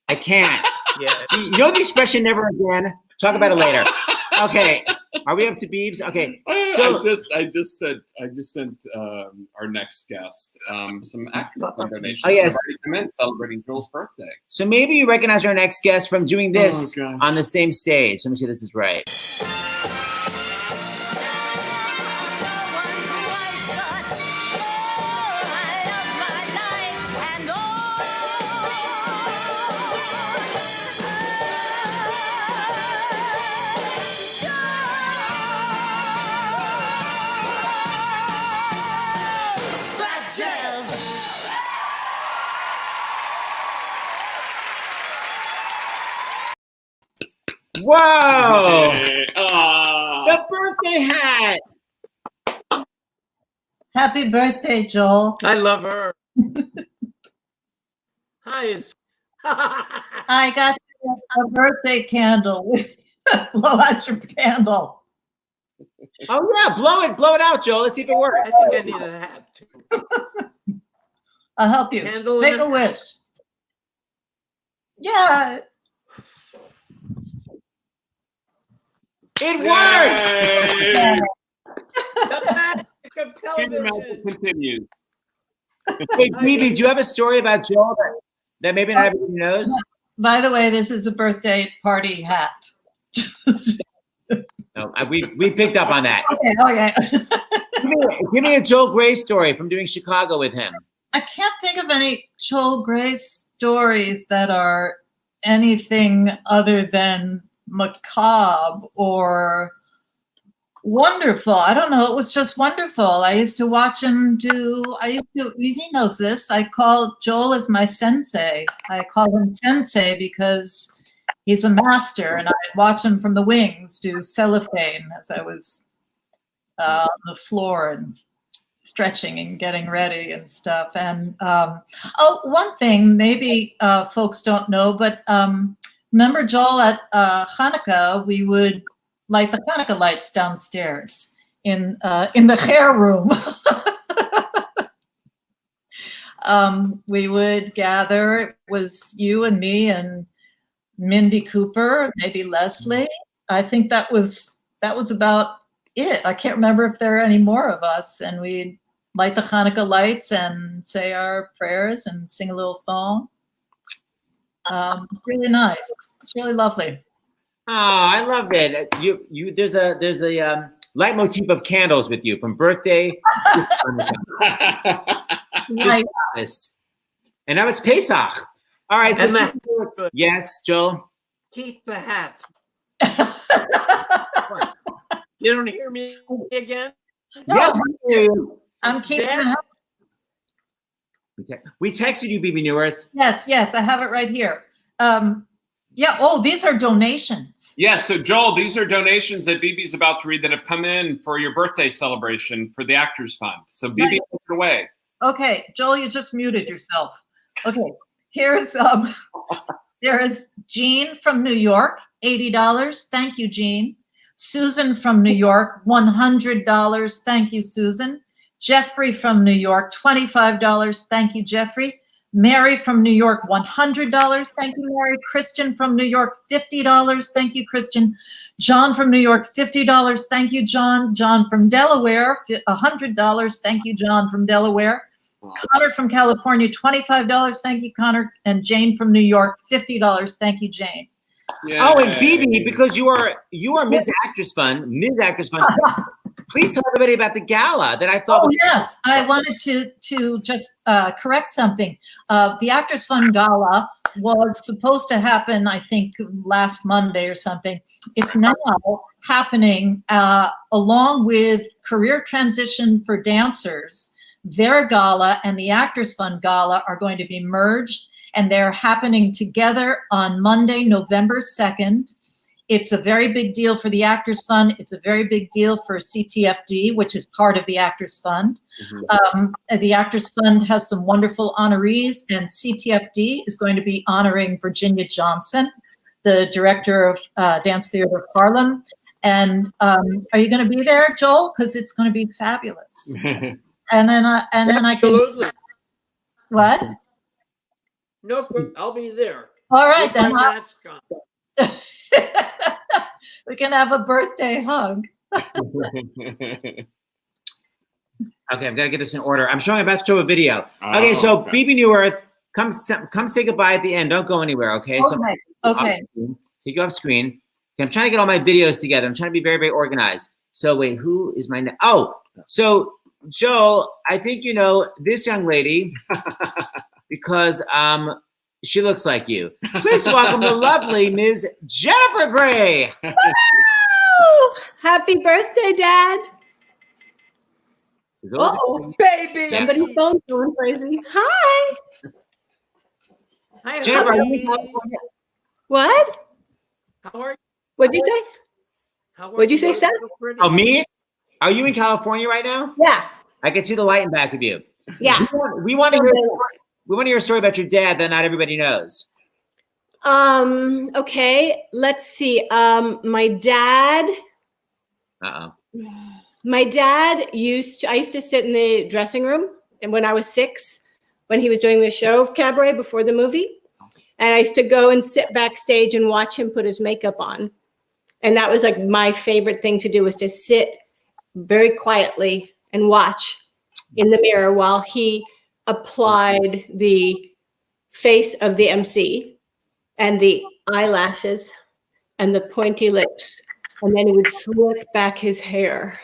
I can't. Yeah. You know the expression never again? Talk about it later. Okay, are we up to Beebs? Okay, I just sent our next guest some actor fund donations. Oh, yes. I've already come in celebrating Joel's birthday. so maybe you recognize our next guest from doing this gosh. on the same stage. Let me see if this is right. Whoa! Hey, The birthday hat. Happy birthday, Joel. I love her. Hi. I got you a birthday candle. Blow out your candle. Oh yeah, blow it out, Joel. Let's see if it works. I think I need a hat too. I'll help you. Candle Make in a wish. Yeah. It works. Yay! The magic of Super magic television. continues. Hey, Bebe, do you have a story about Joel that maybe not everybody knows? By the way, this is a birthday party hat. No, we picked up on that. Okay. Give me a Joel Gray story from doing Chicago with him. I can't think of any Joel Gray stories that are anything other than macabre or wonderful. I don't know. It was just wonderful. I used to watch him he knows this. I call Joel as my sensei. I call him sensei because he's a master, and I'd watch him from the wings do cellophane as I was on the floor and stretching and getting ready and stuff. And one thing maybe folks don't know, but remember, Joel, at Hanukkah, we would light the Hanukkah lights downstairs in the hair room. We would gather. It was you and me and Mindy Cooper, maybe Leslie. I think that was about it. I can't remember if there are any more of us. And we'd light the Hanukkah lights and say our prayers and sing a little song. Really nice. It's really lovely. Oh, I love it. There's a leitmotif of candles with you from birthday to Right. honest. And that was Pesach. All right. So And yes, Joel. keep the hat. You don't hear me again? No, Yeah. I'm keeping There. it. We texted you, Bebe Neuwirth. Yes, I have it right here. These are donations. Yeah, so Joel, these are donations that Bebe's about to read that have come in for your birthday celebration for the Actors Fund. So Bebe, take it away. Okay, Joel, you just muted yourself. Okay, here's there is Jean from New York, $80. Thank you, Jean. Susan from New York, $100. Thank you, Susan. Jeffrey from New York, $25. Thank you, Jeffrey. Mary from New York, $100. Thank you, Mary. Christian from New York, $50. Thank you, Christian. John from New York, $50. Thank you, John. John from Delaware, $100. Thank you, John from Delaware. Connor from California, $25. Thank you, Connor. And Jane from New York, $50. Thank you, Jane. Yay. Oh, and Bebe, because you are Ms. Actors Fund, please tell everybody about the gala that I thought. Oh, yes, I wanted to just correct something. The Actors Fund Gala was supposed to happen, I think, last Monday or something. It's now happening along with Career Transition for Dancers. Their gala and the Actors Fund Gala are going to be merged, and they're happening together on Monday, November 2nd. It's a very big deal for the Actors Fund. It's a very big deal for CTFD, which is part of the Actors Fund. Mm-hmm. The Actors Fund has some wonderful honorees, and CTFD is going to be honoring Virginia Johnson, the director of Dance Theater of Harlem. And are you going to be there, Joel? Because it's going to be fabulous. And then I can. Absolutely. What? No, I'll be there. All right, With my then. mask on. We can have a birthday hug. Okay, I've got to get this in order. I'm about to show a video. Okay, so Bebe Neuwirth, come say goodbye at the end. Don't go anywhere, okay? So Okay. take you off screen. Okay, I'm trying to get all my videos together. I'm trying to be very, very organized. So wait, who is my so Joel, I think you know this young lady because she looks like you. Please welcome the lovely Ms. Jennifer Gray. Oh, happy birthday, Dad. Oh, baby. Somebody's phone's going crazy. Hi. Hi, Jennifer, are you in baby. California? What? How are you? What'd you say? What'd you say, Seth? Oh, me? Are you in California right now? Yeah. I can see the light in back of you. Yeah. We want to hear a story about your dad that not everybody knows. Okay, let's see. My dad I used to sit in the dressing room, and when I was 6, when he was doing the show Cabaret before the movie, and I used to go and sit backstage and watch him put his makeup on. And that was like my favorite thing to do, was to sit very quietly and watch in the mirror while he applied the face of the MC and the eyelashes and the pointy lips. And then he would slick back his hair.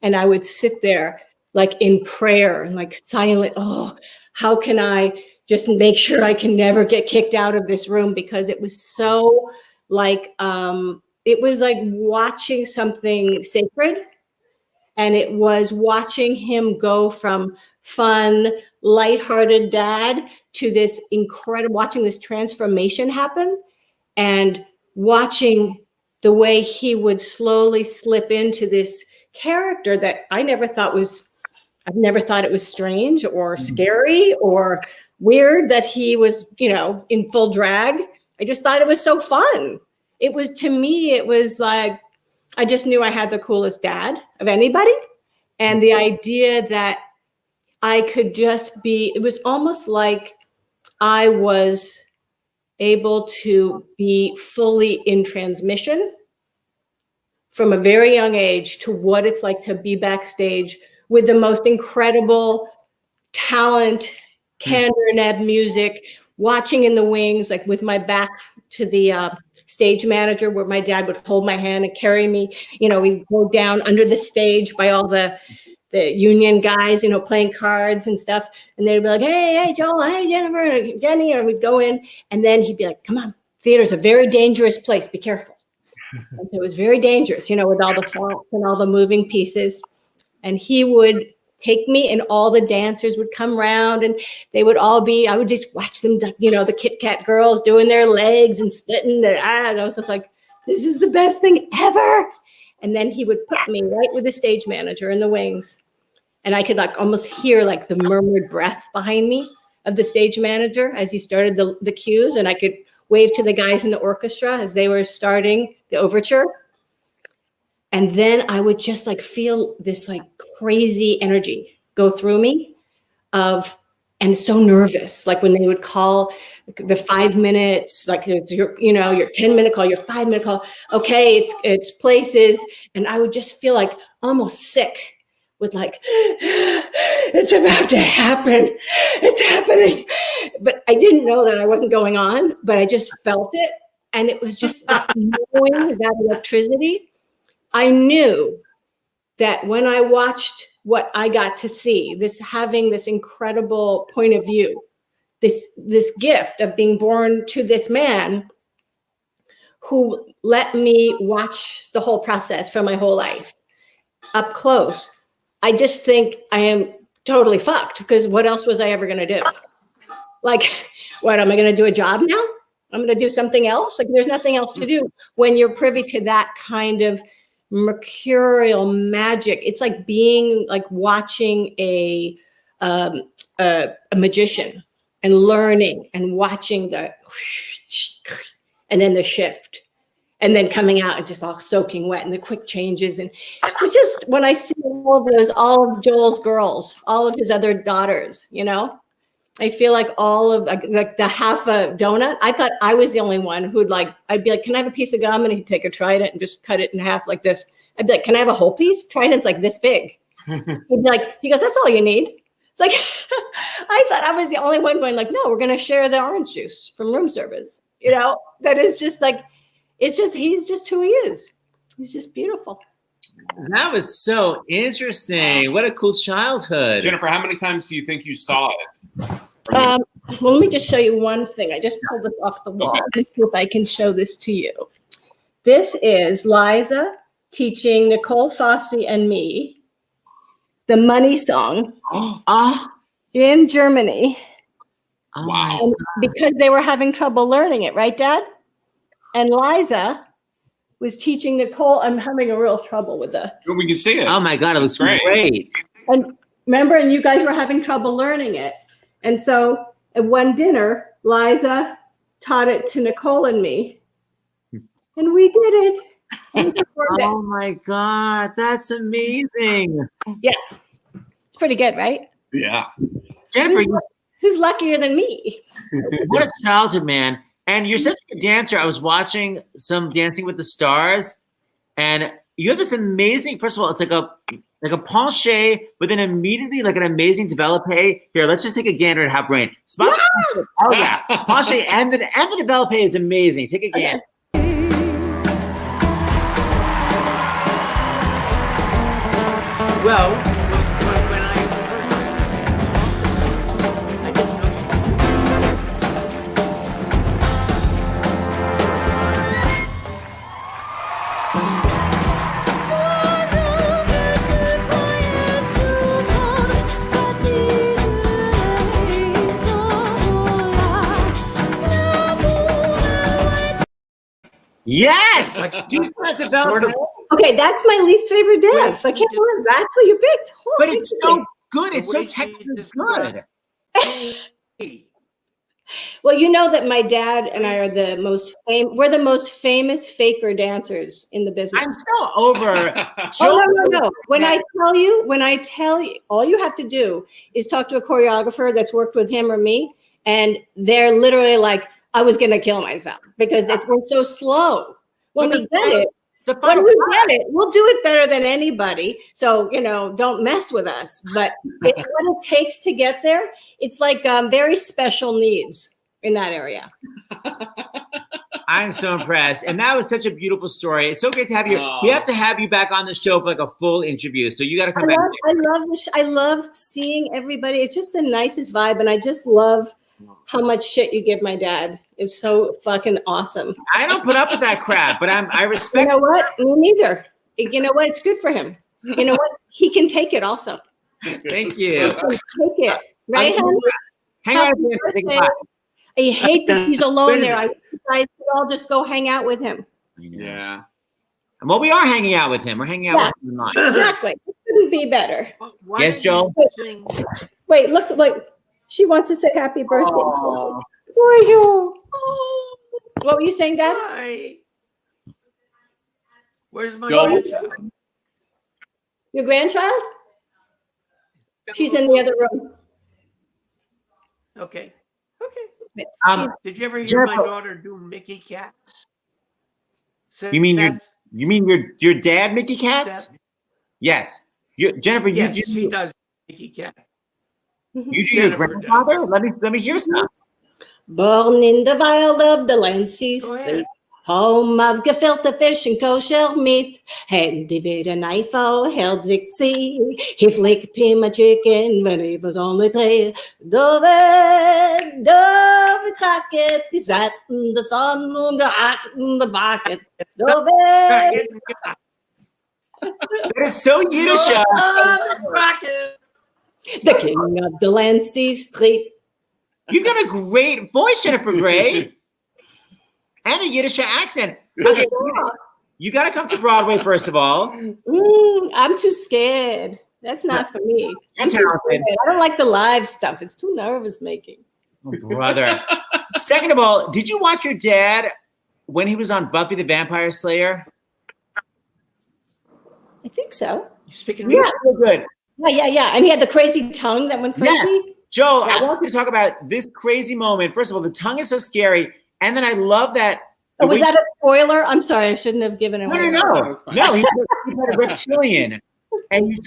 And I would sit there like in prayer and like silently, oh, how can I just make sure I can never get kicked out of this room? Because it was so like, it was like watching something sacred. And it was watching him go from fun, lighthearted dad to this incredible, watching this transformation happen and watching the way he would slowly slip into this character that I've never thought it was strange or scary or weird that he was, in full drag. I just thought it was so fun. It was, to me, it was like, I just knew I had the coolest dad of anybody. And the idea that I could just be, it was almost like I was able to be fully in transmission from a very young age to what it's like to be backstage with the most incredible talent, candor, neb music, watching in the wings, like with my back to the stage manager, where my dad would hold my hand and carry me. We'd go down under the stage by all the union guys, playing cards and stuff. And they'd be like, hey, Joel, hey, Jennifer, Jenny. Or we'd go in. And then he'd be like, come on, theater's a very dangerous place. Be careful. And so it was very dangerous, with all the fonts and all the moving pieces. And he would take me, and all the dancers would come around, and they would all be, I would just watch them, the Kit Kat girls doing their legs and splitting their, and I was just like, this is the best thing ever. And then he would put me right with the stage manager in the wings. And I could like almost hear like the murmured breath behind me of the stage manager as he started the cues. And I could wave to the guys in the orchestra as they were starting the overture. And then I would just like feel this like crazy energy go through me and so nervous. Like when they would call the 5 minutes, like it's your 10-minute call, your 5-minute call. Okay, it's places. And I would just feel like almost sick with like, it's about to happen. It's happening. But I didn't know that I wasn't going on, but I just felt it. And it was just like knowing that electricity. I knew that when I watched what I got to see, having this incredible point of view, this gift of being born to this man who let me watch the whole process for my whole life up close, I just think I am totally fucked, because what else was I ever going to do? Like, what, am I going to do a job now? I'm going to do something else? Like, there's nothing else to do when you're privy to that kind of mercurial magic. It's like being like watching a magician and learning and watching and then the shift and then coming out and just all soaking wet and the quick changes. And it's just, when I see all of Joel's girls, all of his other daughters, I feel like all of like the half a donut. I thought I was the only one who'd like, I'd be like, can I have a piece of gum? And he'd take a Trident and just cut it in half like this. I'd be like, can I have a whole piece? Trident's like this big. He'd be like, he goes, that's all you need. It's like, I thought I was the only one going like, no, we're going to share the orange juice from room service. You know, that is just like, it's just, he's just who he is. He's just beautiful. That was so interesting. What a cool childhood. Jennifer, how many times do you think you saw it? Well, let me just show you one thing. I just pulled this off the wall. Let's see if I can show this to you. This is Liza teaching Nicole Fosse and me the money song in Germany. Wow. And because they were having trouble learning it, right, Dad? And Liza was teaching Nicole. I'm having a real trouble with the. We can see it. Oh my God, it looks great. And remember, and you guys were having trouble learning it. And so at one dinner, Liza taught it to Nicole and me. And we did it. Oh my God, that's amazing. Yeah. It's pretty good, right? Yeah. Jennifer, who's luckier than me? What a childhood, man. And you're such a good dancer. I was watching some Dancing with the Stars, and you have this amazing, first of all, it's like a penché with an immediately like an amazing développé. Here, let's just take a gander at half brain. Oh yeah. Penché and the développé is amazing. Take a gander. Well, when I first I didn't know Yes. Do that development. Okay, that's my least favorite dance. I can't believe that's what you picked. Oh, But it's so good. It's so technically good. Well, you know that my dad and I are the most we're the most famous faker dancers in the business. I'm so over. Oh no. When I tell you, all you have to do is talk to a choreographer that's worked with him or me, and they're literally like, I was gonna kill myself because we're so slow. When we get it, we'll do it better than anybody. So, don't mess with us. But what it takes to get there, it's like very special needs in that area. I'm so impressed. And that was such a beautiful story. It's so great to have you. We have to have you back on the show for like a full interview. So you got to come back. I love seeing everybody. It's just the nicest vibe. And I just love how much shit you give my dad. It's so fucking awesome. I don't put up with that crap, but I respect. You know what? Me neither. You know what? It's good for him. You know what? He can take it also. Thank you. Take it. Right, honey? Hang on a minute. I hate that he's alone there. I wish you guys could all just go hang out with him. Yeah. Well, we are hanging out with him. We're hanging out with him online. Exactly. It couldn't be better. Yes, Joel? Wait, look. She wants to say happy birthday. Oh. For you. What were you saying, Dad? Hi. Where's my grandchild? Your grandchild? She's in the other room. Okay. Did you ever hear Jennifer, my daughter do Mickey Cats? You mean your dad, Mickey Cats? Yes. Jennifer, yes, she does Mickey Cat. You do your grandfather? Let me hear some. Born in the wild of the Lancey Street, home of gefilte fish and kosher meat. Handy with a knife or held sich sie. He flicked him a chicken when he was only 3. Dove kraket, die satten the sun und gehackten the bucket. Dove. That is so Yiddish. The king of the Lancey Street. You've got a great voice, Jennifer Grey, and a Yiddish accent. Okay, you got to come to Broadway, first of all. I'm too scared. That's not for me. I don't like the live stuff. It's too nervous making. Oh, brother. Second of all, did you watch your dad when he was on Buffy the Vampire Slayer? I think so. You speaking? Yeah, good. Yeah. And he had the crazy tongue that went crazy. Joel, I want you to talk about this crazy moment. First of all, the tongue is so scary. And then I love that. Oh, was that a spoiler? I'm sorry, I shouldn't have given it away. No, he's a reptilian. And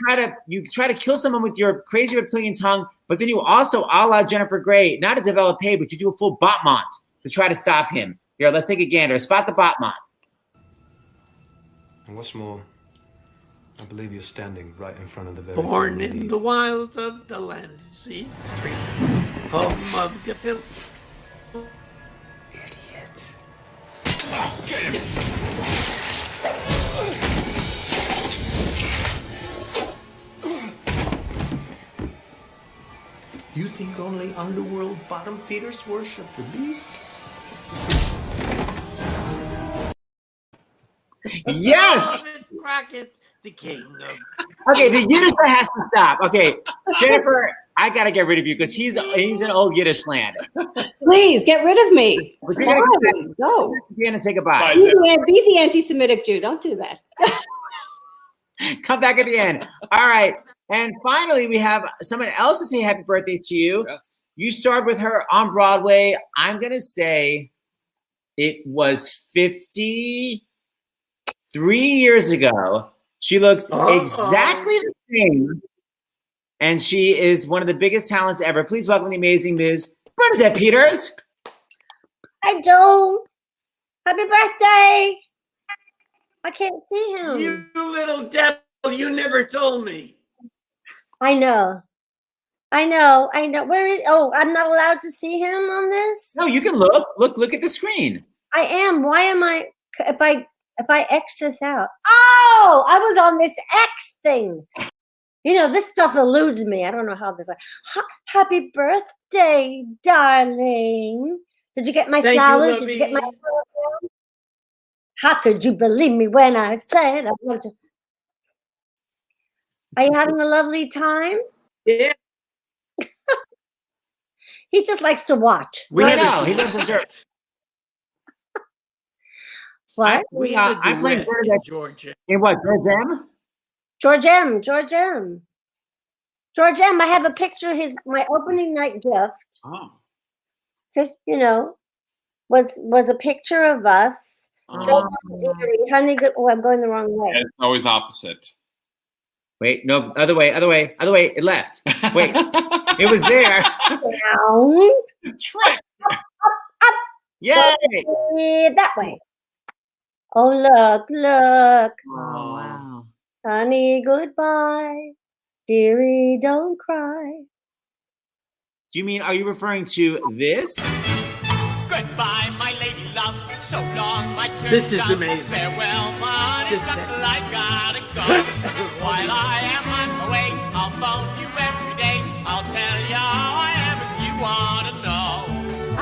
you try to kill someone with your crazy reptilian tongue, but then you also, a la Jennifer Grey, not to develop pay, but you do a full botmont to try to stop him. Here, let's take a gander. Spot the botmont. And what's more, I believe you're standing right in front of the very Born in the wilds of the land, see? Home of gefilte. Get him. You think only underworld bottom feeders worship the beast? Yes! Crockett, the king of... Okay, the Yiddish has to stop. Okay, Jennifer, I got to get rid of you because he's an old Yiddish land. Please, get rid of me. It's We're fine. Go. You're going to say goodbye. Be the anti-Semitic Jew. Don't do that. Come back at the end. All right. And finally, we have someone else to say happy birthday to you. Yes. You starred with her on Broadway. I'm going to say it was 53 years ago. She looks exactly the same. And she is one of the biggest talents ever. Please welcome the amazing Ms. Bernadette Peters. Hi, Joe. Happy birthday. I can't see him. You little devil, you never told me. I know. Where is, I'm not allowed to see him on this? No, you can look. Look at the screen. I am. Why am I, if I X this out? Oh, I was on this X thing. You know, this stuff eludes me. I don't know how this, happy birthday, darling. Did you get my flowers? Did you get my flowers? How could you believe me when I said I want to? Are you having a lovely time? Yeah. He just likes to watch. He loves dessert. What? I'm playing Bernadette. Georgia. In what, George M? George M. I have a picture. My opening night gift. Oh. You know, was a picture of us. So, honey, I'm going the wrong way. It's always opposite. Wait, no, other way. It left. Wait, it was there. Down. Trick. Up. Yay! That way. Oh, look. Oh, wow. Honey, goodbye. Dearie, don't cry. Do you mean, are you referring to this? Goodbye, my lady love. So long, my turn. This is amazing. Farewell, honey, I've gotta go. While I am on my way, I'll phone you every day. I'll tell you how I am if you wanna know.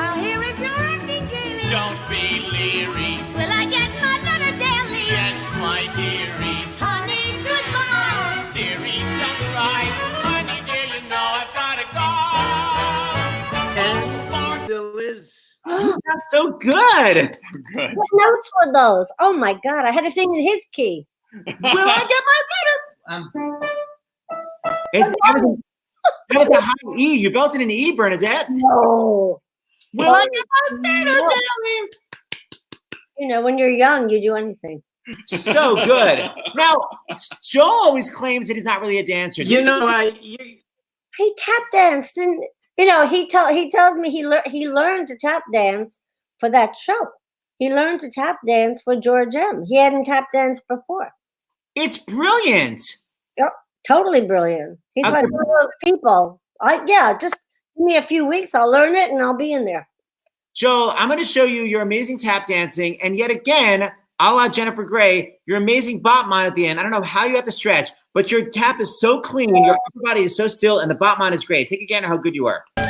I'll hear if you're acting gaily. Don't be leery. Will I get my letter daily? Yes, my dearie. Honey, goodbye. Dearie, don't cry. Honey, dear, you know I've gotta go. And still is. That's so good. What notes were those? Oh my God, I had to sing in his key. Will I get my letter? That was a high E. You belted an E, Bernadette. No. Will I get my letter, darling? You know, when you're young, you do anything. So good. Now, Joe always claims that he's not really a dancer. He tap danced, and you know, he tells me he learned to tap dance for that show. He learned to tap dance for George M. He hadn't tap danced before. It's brilliant. Yep, totally brilliant. He's like one of those people. Just give me a few weeks, I'll learn it, and I'll be in there. Joel, I'm going to show you your amazing tap dancing, and yet again, a la Jennifer Grey, your amazing botmont at the end. I don't know how you have to stretch, but your tap is so clean, your upper body is so still, and the botmont is great. Take a gander how good you are. I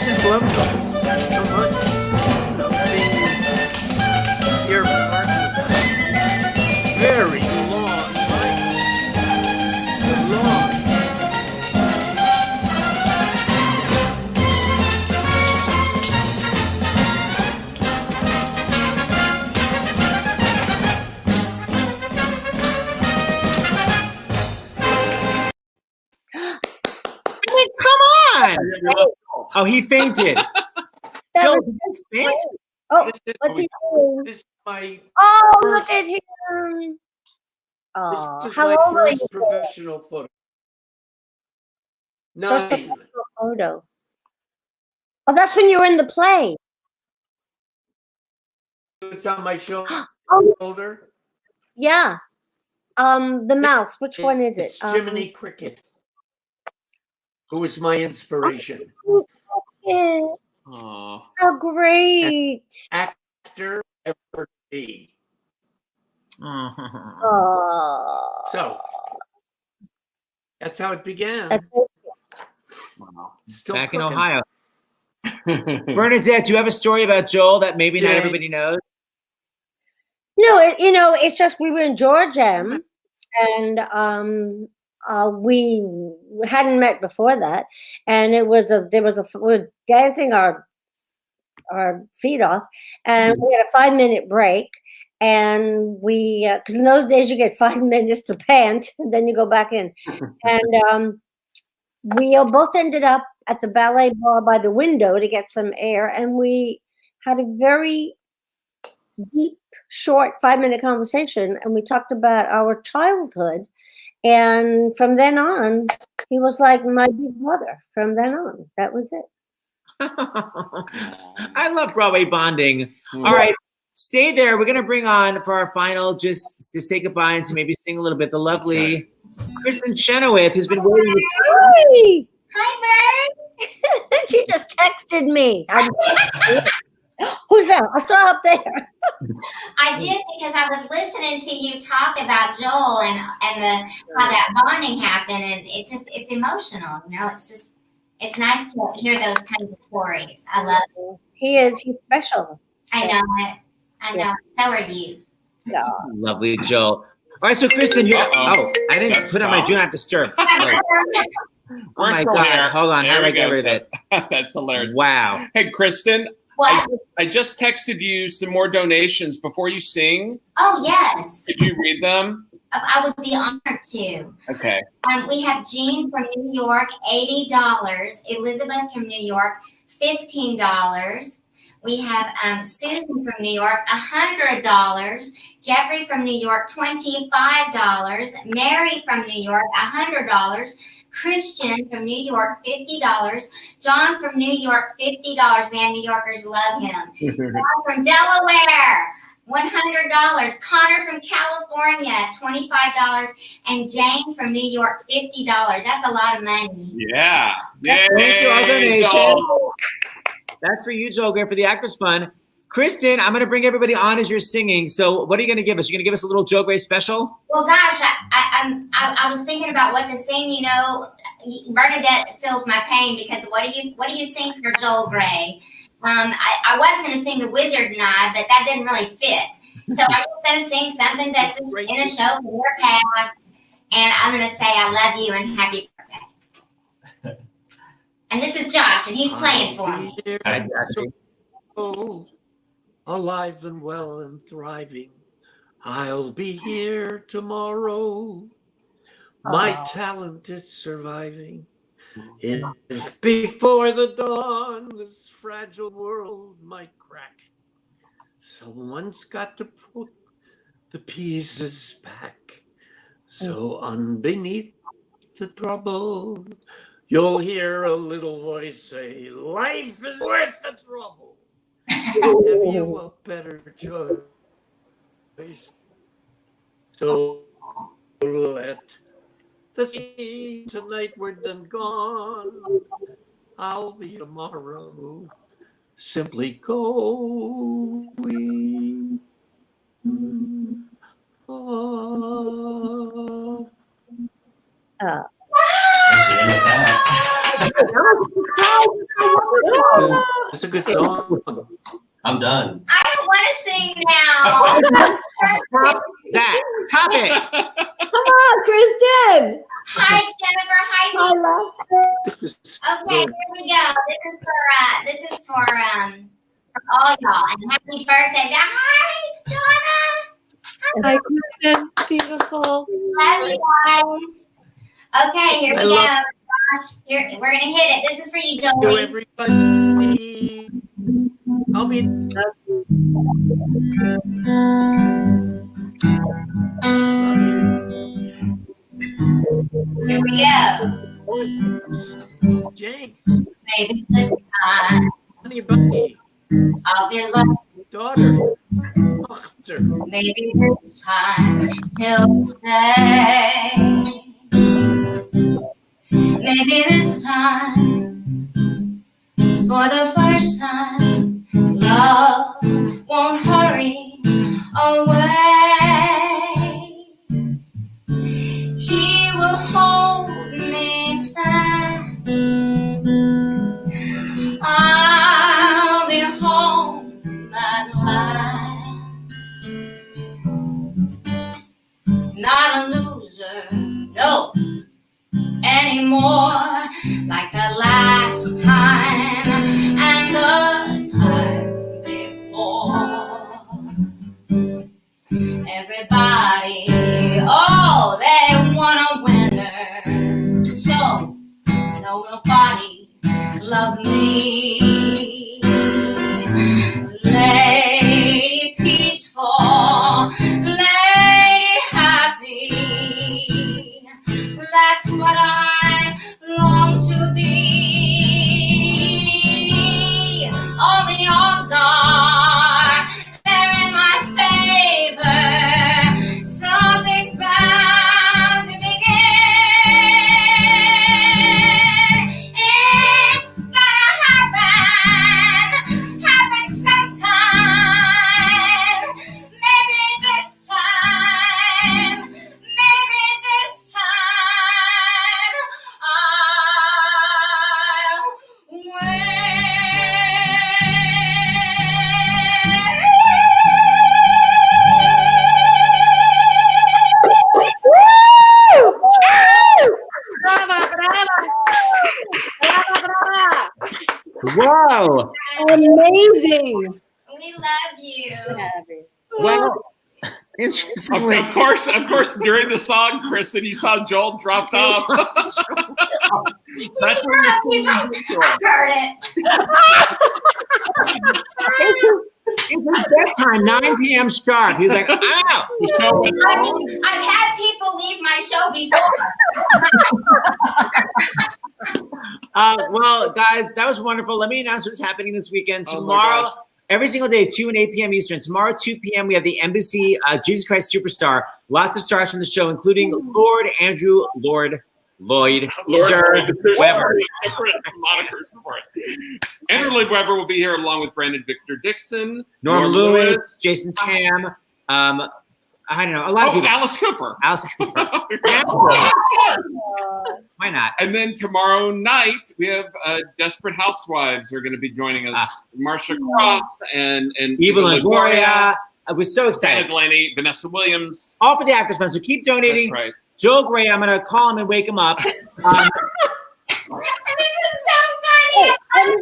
just love those so much. Those things, your parts of that. Very long, right? Long. Oh, he fainted. That Joel, was did you faint? Oh, This is- what's he doing? This is my Oh, look first- at him. Oh, this is how my old are first you? professional photo. First 9. professional photo. Oh, that's when you were in the play. It's on my Oh, shoulder. yeah. The mouse. Which one is it? It's Jiminy Cricket, who was my inspiration. Yeah. Aw. Oh, great. Actor ever be. Oh. So that's how it began. That's it. Wow. Still Back in cooking. Ohio. Bernadette, do you have a story about Joel that maybe not Jay. everybody knows? No, it's just we were in Georgia, and we hadn't met before that, and we were dancing our feet off, and we had a 5-minute break, and we because in those days you get 5 minutes to pant, and then you go back in, and we both ended up at the ballet bar by the window to get some air, and we had a very deep, short 5-minute conversation, and we talked about our childhood. And from then on, he was like my big brother. From then on, that was it. I love Broadway bonding. All right, stay there. We're gonna bring on for our final, just to say goodbye and to maybe sing a little bit, the lovely Kristin Chenoweth, who's been waiting. Hi, Hi, Bert. she just texted me. Who's that? I saw her up there. I did because I was listening to you talk about Joel and how that bonding happened, and it's emotional. It's nice to hear those kinds of stories. I love it. He's special. I know it. I know. So are you. Yeah. Lovely Joel. All right, so Kristin, you. Oh, I didn't That's put on my wrong. do not disturb. Oh We're my still God. here. Hold on. How There do I we get go, rid of it? That's hilarious. Wow. Hey, Kristin, What? I just texted you some more donations before you sing. Oh, yes. Could you read them? I would be honored to. Okay. We have Jean from New York, $80. Elizabeth from New York, $15. We have Susan from New York, $100. Jeffrey from New York, $25. Mary from New York, $100. Christian from New York, $50. John from New York, $50. Man, New Yorkers love him. John from Delaware, $100. Connor from California, $25. And Jane from New York, $50. That's a lot of money. Yeah. Yay, Thank you, all donations. Joel. That's for you, Joel, great for the Actors Fund. Kristin, I'm going to bring everybody on as you're singing. So what are you going to give us? You're going to give us a little Joe Gray special? Well, gosh, I was thinking about what to sing. You know, Bernadette feels my pain because what do you sing for Joel Gray? I was going to sing The Wizard and I, but that didn't really fit. So I'm just going to sing something that's in a show from your past, and I'm going to say I love you and happy birthday. And this is Josh, and he's playing for me. Oh, alive and well and thriving. I'll be here tomorrow. My talent is surviving. If before the dawn this fragile world might crack, someone's got to put the pieces back. So underneath the trouble, you'll hear a little voice say, life is worth the trouble. Have you a better choice? So let the sea tonight we're done gone. I'll be tomorrow. Simply going on. It's a good song. I'm done. I don't want to sing now. Top it. Come on, Kristin. Hi, Jennifer. Hi, Pete. Okay, here we go. This is for all y'all. And happy birthday. Hi, Donna. Hi, Kristin. Beautiful. Love you guys. Okay, here we go. gosh. Here, we're gonna hit it. This is for you, To Jolie. everybody. I'll be. Here we go. James. Maybe this time Honey Bunny. I'll be lucky. Daughter. Foster. Maybe this time he'll stay. Maybe this time, for the first time, love won't hurry away. He will hold me fast. I'll be home at last. Not a loser, no, anymore, like the last time and the time before. Everybody, oh, they want a winner, so nobody love me. Lady peaceful, lady happy, that's what I long to be. All the odds are they're in my favor. Something's bound to begin. It's gonna happen sometime. Maybe this time, maybe this time I'll Whoa. Amazing. We love you. Well, interestingly, Of course, during the song, Kristin, you saw Joel dropped off. that's what He's like, I heard it. it's bedtime, 9 p.m. sharp. He's like, ow. The show went I on. mean, I've had people leave my show before. Well, guys, that was wonderful. Let me announce what's happening this weekend. Oh my Tomorrow, gosh. every single day, 2 and 8 p.m. Eastern. Tomorrow, 2 p.m., we have the Embassy Jesus Christ Superstar. Lots of stars from the show, including Lord Andrew Lloyd Sir Weber. Different monikers for it. Andrew Lloyd Webber will be here along with Brandon Victor Dixon, Norm Lewis, Jason Tam, I don't know, a lot of people. Alice Cooper. Alice Cooper. Why not? And then tomorrow night we have Desperate Housewives are going to be joining us. Marsha Cross and Eva Longoria. I was so Santa excited. Delaney, Vanessa Williams. All for the Actors Fund. So keep donating. That's right. Joel Gray, I'm going to call him and wake him up. This is so funny. I'm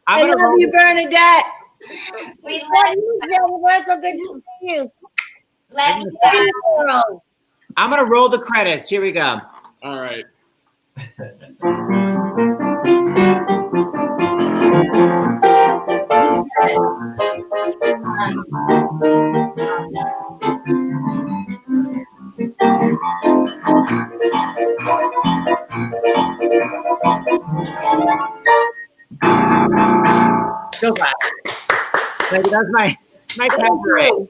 I gonna love roll- you, Bernadette. We love you. We're so good to see you. Love you. Girls. I'm going to roll the credits. Here we go. All right. So glad. That was my cabaret.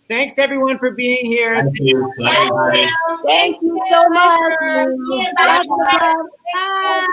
Thanks everyone for being here. Thank you. Bye, everybody. Thank you so much. Bye. Bye.